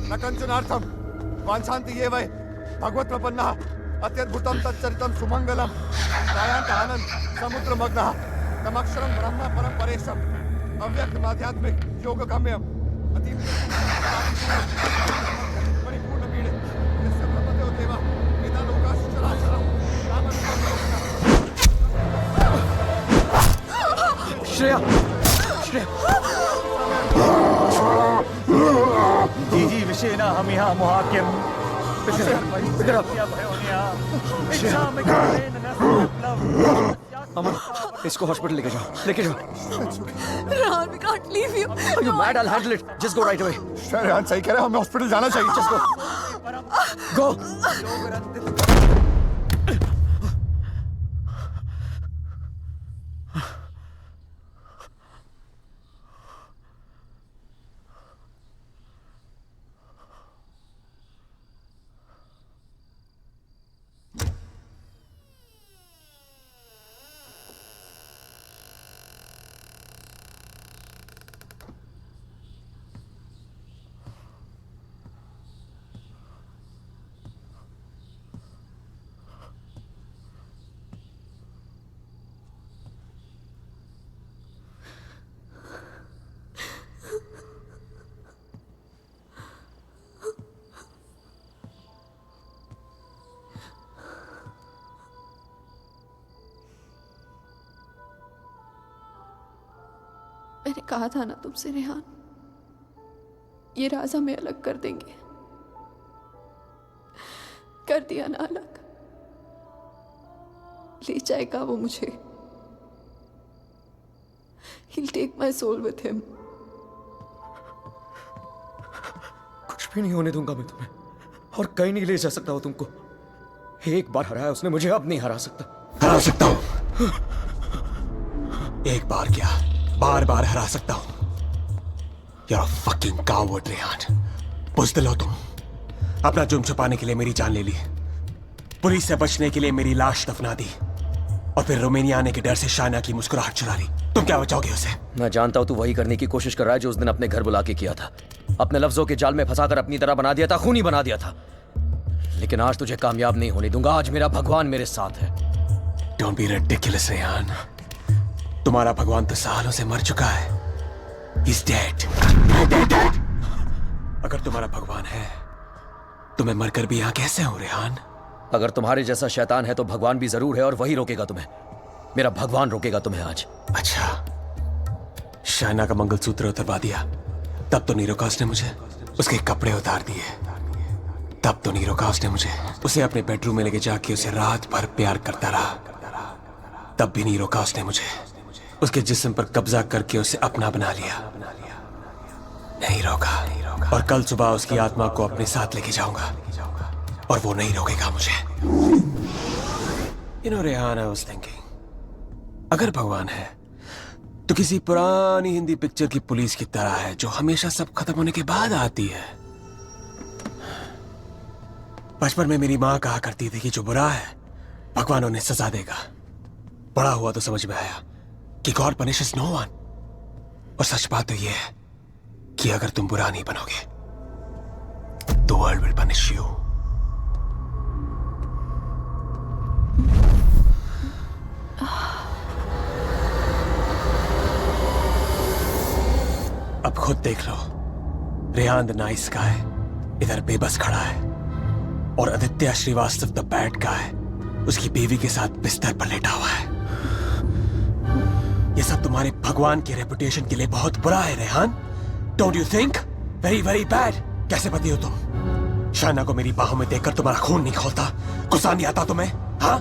न कञ्चनार्थं वाञ्छन्ति ये वै भगवत्प्रपन्नः अत्यद्भुतं तच्चरितं सुमङ्गलं ध्यायान्त आनन्द समुद्रमग्नः तमक्षरं ब्रह्म परं परेशम् अव्यक्तमाध्यात्मिक योगगम्यम् परिपूर्णपीडे यस्य ब्रह्मदेव देवा वेदालोकाश्च चराचरम् श्रेया जी विषेना हम यहाँ मोहाक्यम अमन इसको हॉस्पिटल लेके जाओ Rehan, we can't leave you. Are you mad? I'll handle it. Just go right away. Rehan सही कह रहे हैं, हमें हॉस्पिटल जाना चाहिए. Just go. मैंने कहा था ना तुमसे रेहान, ये राज हमें अलग कर देंगे. कर दिया ना अलग. ले जाएगा वो मुझे. He'll take my soul with him. कुछ भी नहीं होने दूंगा मैं तुम्हें, और कहीं नहीं ले जा सकता हूं तुमको. एक बार हराया उसने मुझे, अब नहीं हरा सकता. हरा सकता हूं. एक बार क्या, बार बार हरा सकता हूं. You're a fucking coward, Rehan. बुज़दिल हो तुम. अपना जुर्म छुपाने के लिए मेरी जान ले ली, पुलिस से बचने के लिए मेरी लाश दफना दी, और फिर रोमानिया आने के डर से शाइना की मुस्कुराहट चुरा ली. तुम क्या बचाओगे उसे? मैं जानता हूं तू वही करने की कोशिश कर रहा है जो उस दिन अपने घर बुला के किया था. अपने लफ्जों के जाल में फंसाकर अपनी तरह बना दिया था, खूनी बना दिया था. लेकिन आज तुझे कामयाब नहीं होने दूंगा. आज मेरा भगवान मेरे साथ है. Don't be ridiculous, Rehan. तुम्हारा भगवान तो सालों से मर चुका है. He's dead. Dead. अगर तुम्हारा भगवान है तो मैं मरकर भी यहाँ कैसे हूँ रेहान? अगर तुम्हारे जैसा शैतान है तो भगवान भी जरूर है, और वही रोकेगा तुम्हें. मेरा भगवान रोकेगा तुम्हें आज. अच्छा, शाइना का मंगलसूत्र उतरवा दिया, तब तो नीरोकास ने मुझे उसके कपड़े उतार दिए. तब तो नीरोकास ने मुझे उसे अपने बेडरूम में लेके जाके उसे रात भर प्यार करता रहा. तब भी नीरोकास ने मुझे उसके जिस्म पर कब्जा करके उसे अपना बना लिया. नहीं रोका. और कल सुबह उसकी आत्मा को अपने साथ लेके जाऊंगा, और वो नहीं रोकेगा मुझे. You know, Rehan, I was thinking, अगर भगवान है तो किसी पुरानी हिंदी पिक्चर की पुलिस की तरह है जो हमेशा सब खत्म होने के बाद आती है. बचपन में मेरी माँ कहा करती थी कि जो बुरा है भगवान उन्हें सजा देगा. बड़ा हुआ तो समझ में आया कि गॉड पनिशेस नो वन. और सच बात तो यह है कि अगर तुम बुरा नहीं बनोगे तो वर्ल्ड विल पनिश यू. खुद देख लो। रेहान द नाइस गाय इधर बेबस खड़ा है और Aditya Shrivastava the bad guy उसकी बीवी के साथ बिस्तर पर लेटा हुआ है। ये सब तुम्हारे भगवान के रेपुटेशन के लिए बहुत बुरा है Rehan. Don't you think? Very very bad. कैसे पति हो तुम? शाना को मेरी बाहों में देखकर तुम्हारा खून नहीं खोलता? गुस्सा नहीं आता तुम्हें? हाँ,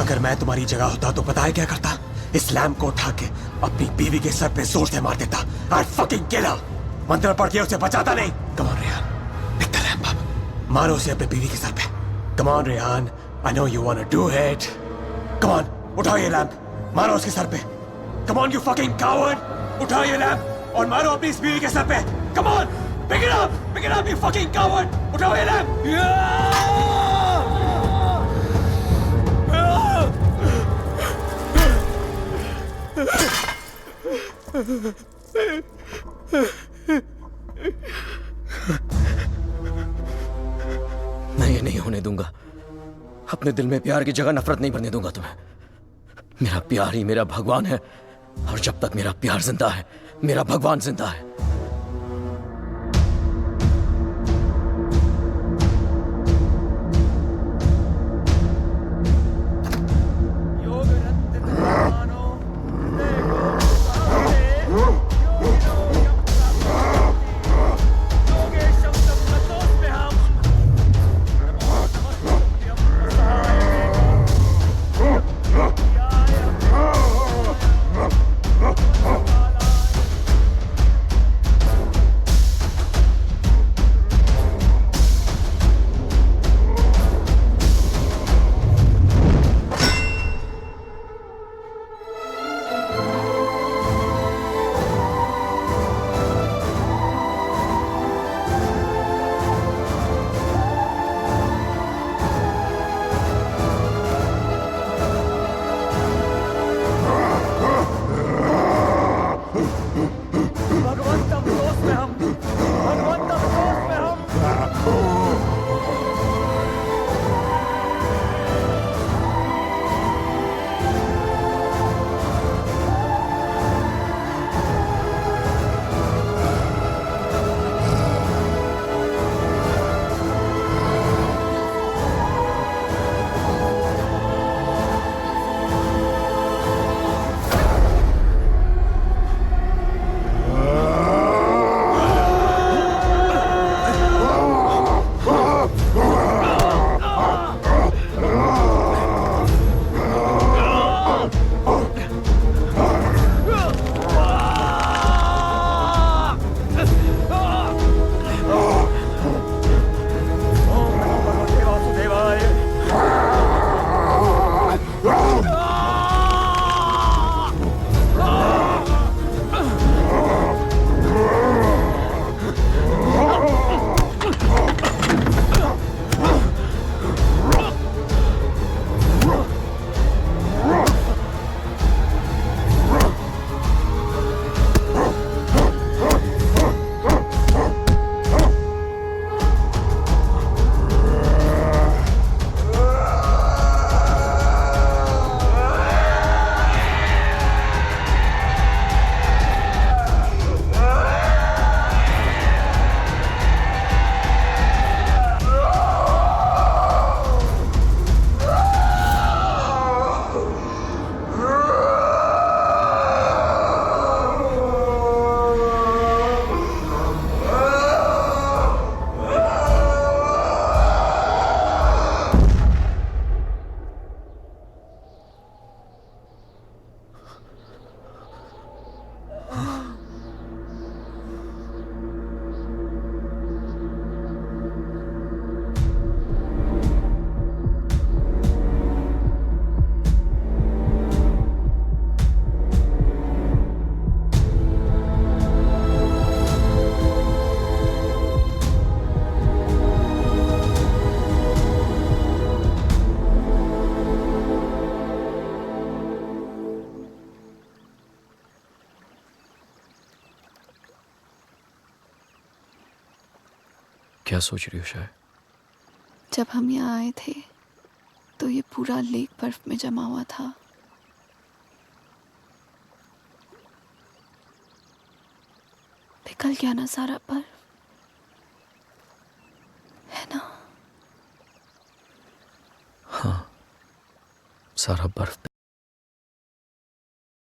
अगर मैं तुम्हारी जगह होता तो पता है क्या करता? इस लैम्प को उठा के अपनी बीवी के सर पे जोर से मार देता। I'd fucking kill her। मंत्र पढ़ के उसे बचाता नहीं। Come on Rehan, pick the lamp up। मारो उसे अपनी बीवी के सर पे। Come on Rehan, I know you wanna do it। Come on, उठाओ ये लैम्प, मारो उसके सर पे। Come on you fucking coward। उठाओ ये लैम्प और मारो अपनी इस बीवी के सर पे। Come on, pick it up you fucking coward। उठाओ ये लैम्प। मैं ये नहीं होने दूंगा। अपने दिल में प्यार की जगह नफरत नहीं भरने दूंगा तुम्हें। मेरा प्यार ही मेरा भगवान है और जब तक मेरा प्यार जिंदा है मेरा भगवान जिंदा है। क्या सोच रही हो शायद? जब हम यहाँ आए थे तो ये पूरा लेक बर्फ में जमा हुआ था। निकल गया ना सारा पर, है ना? हाँ, सारा बर्फ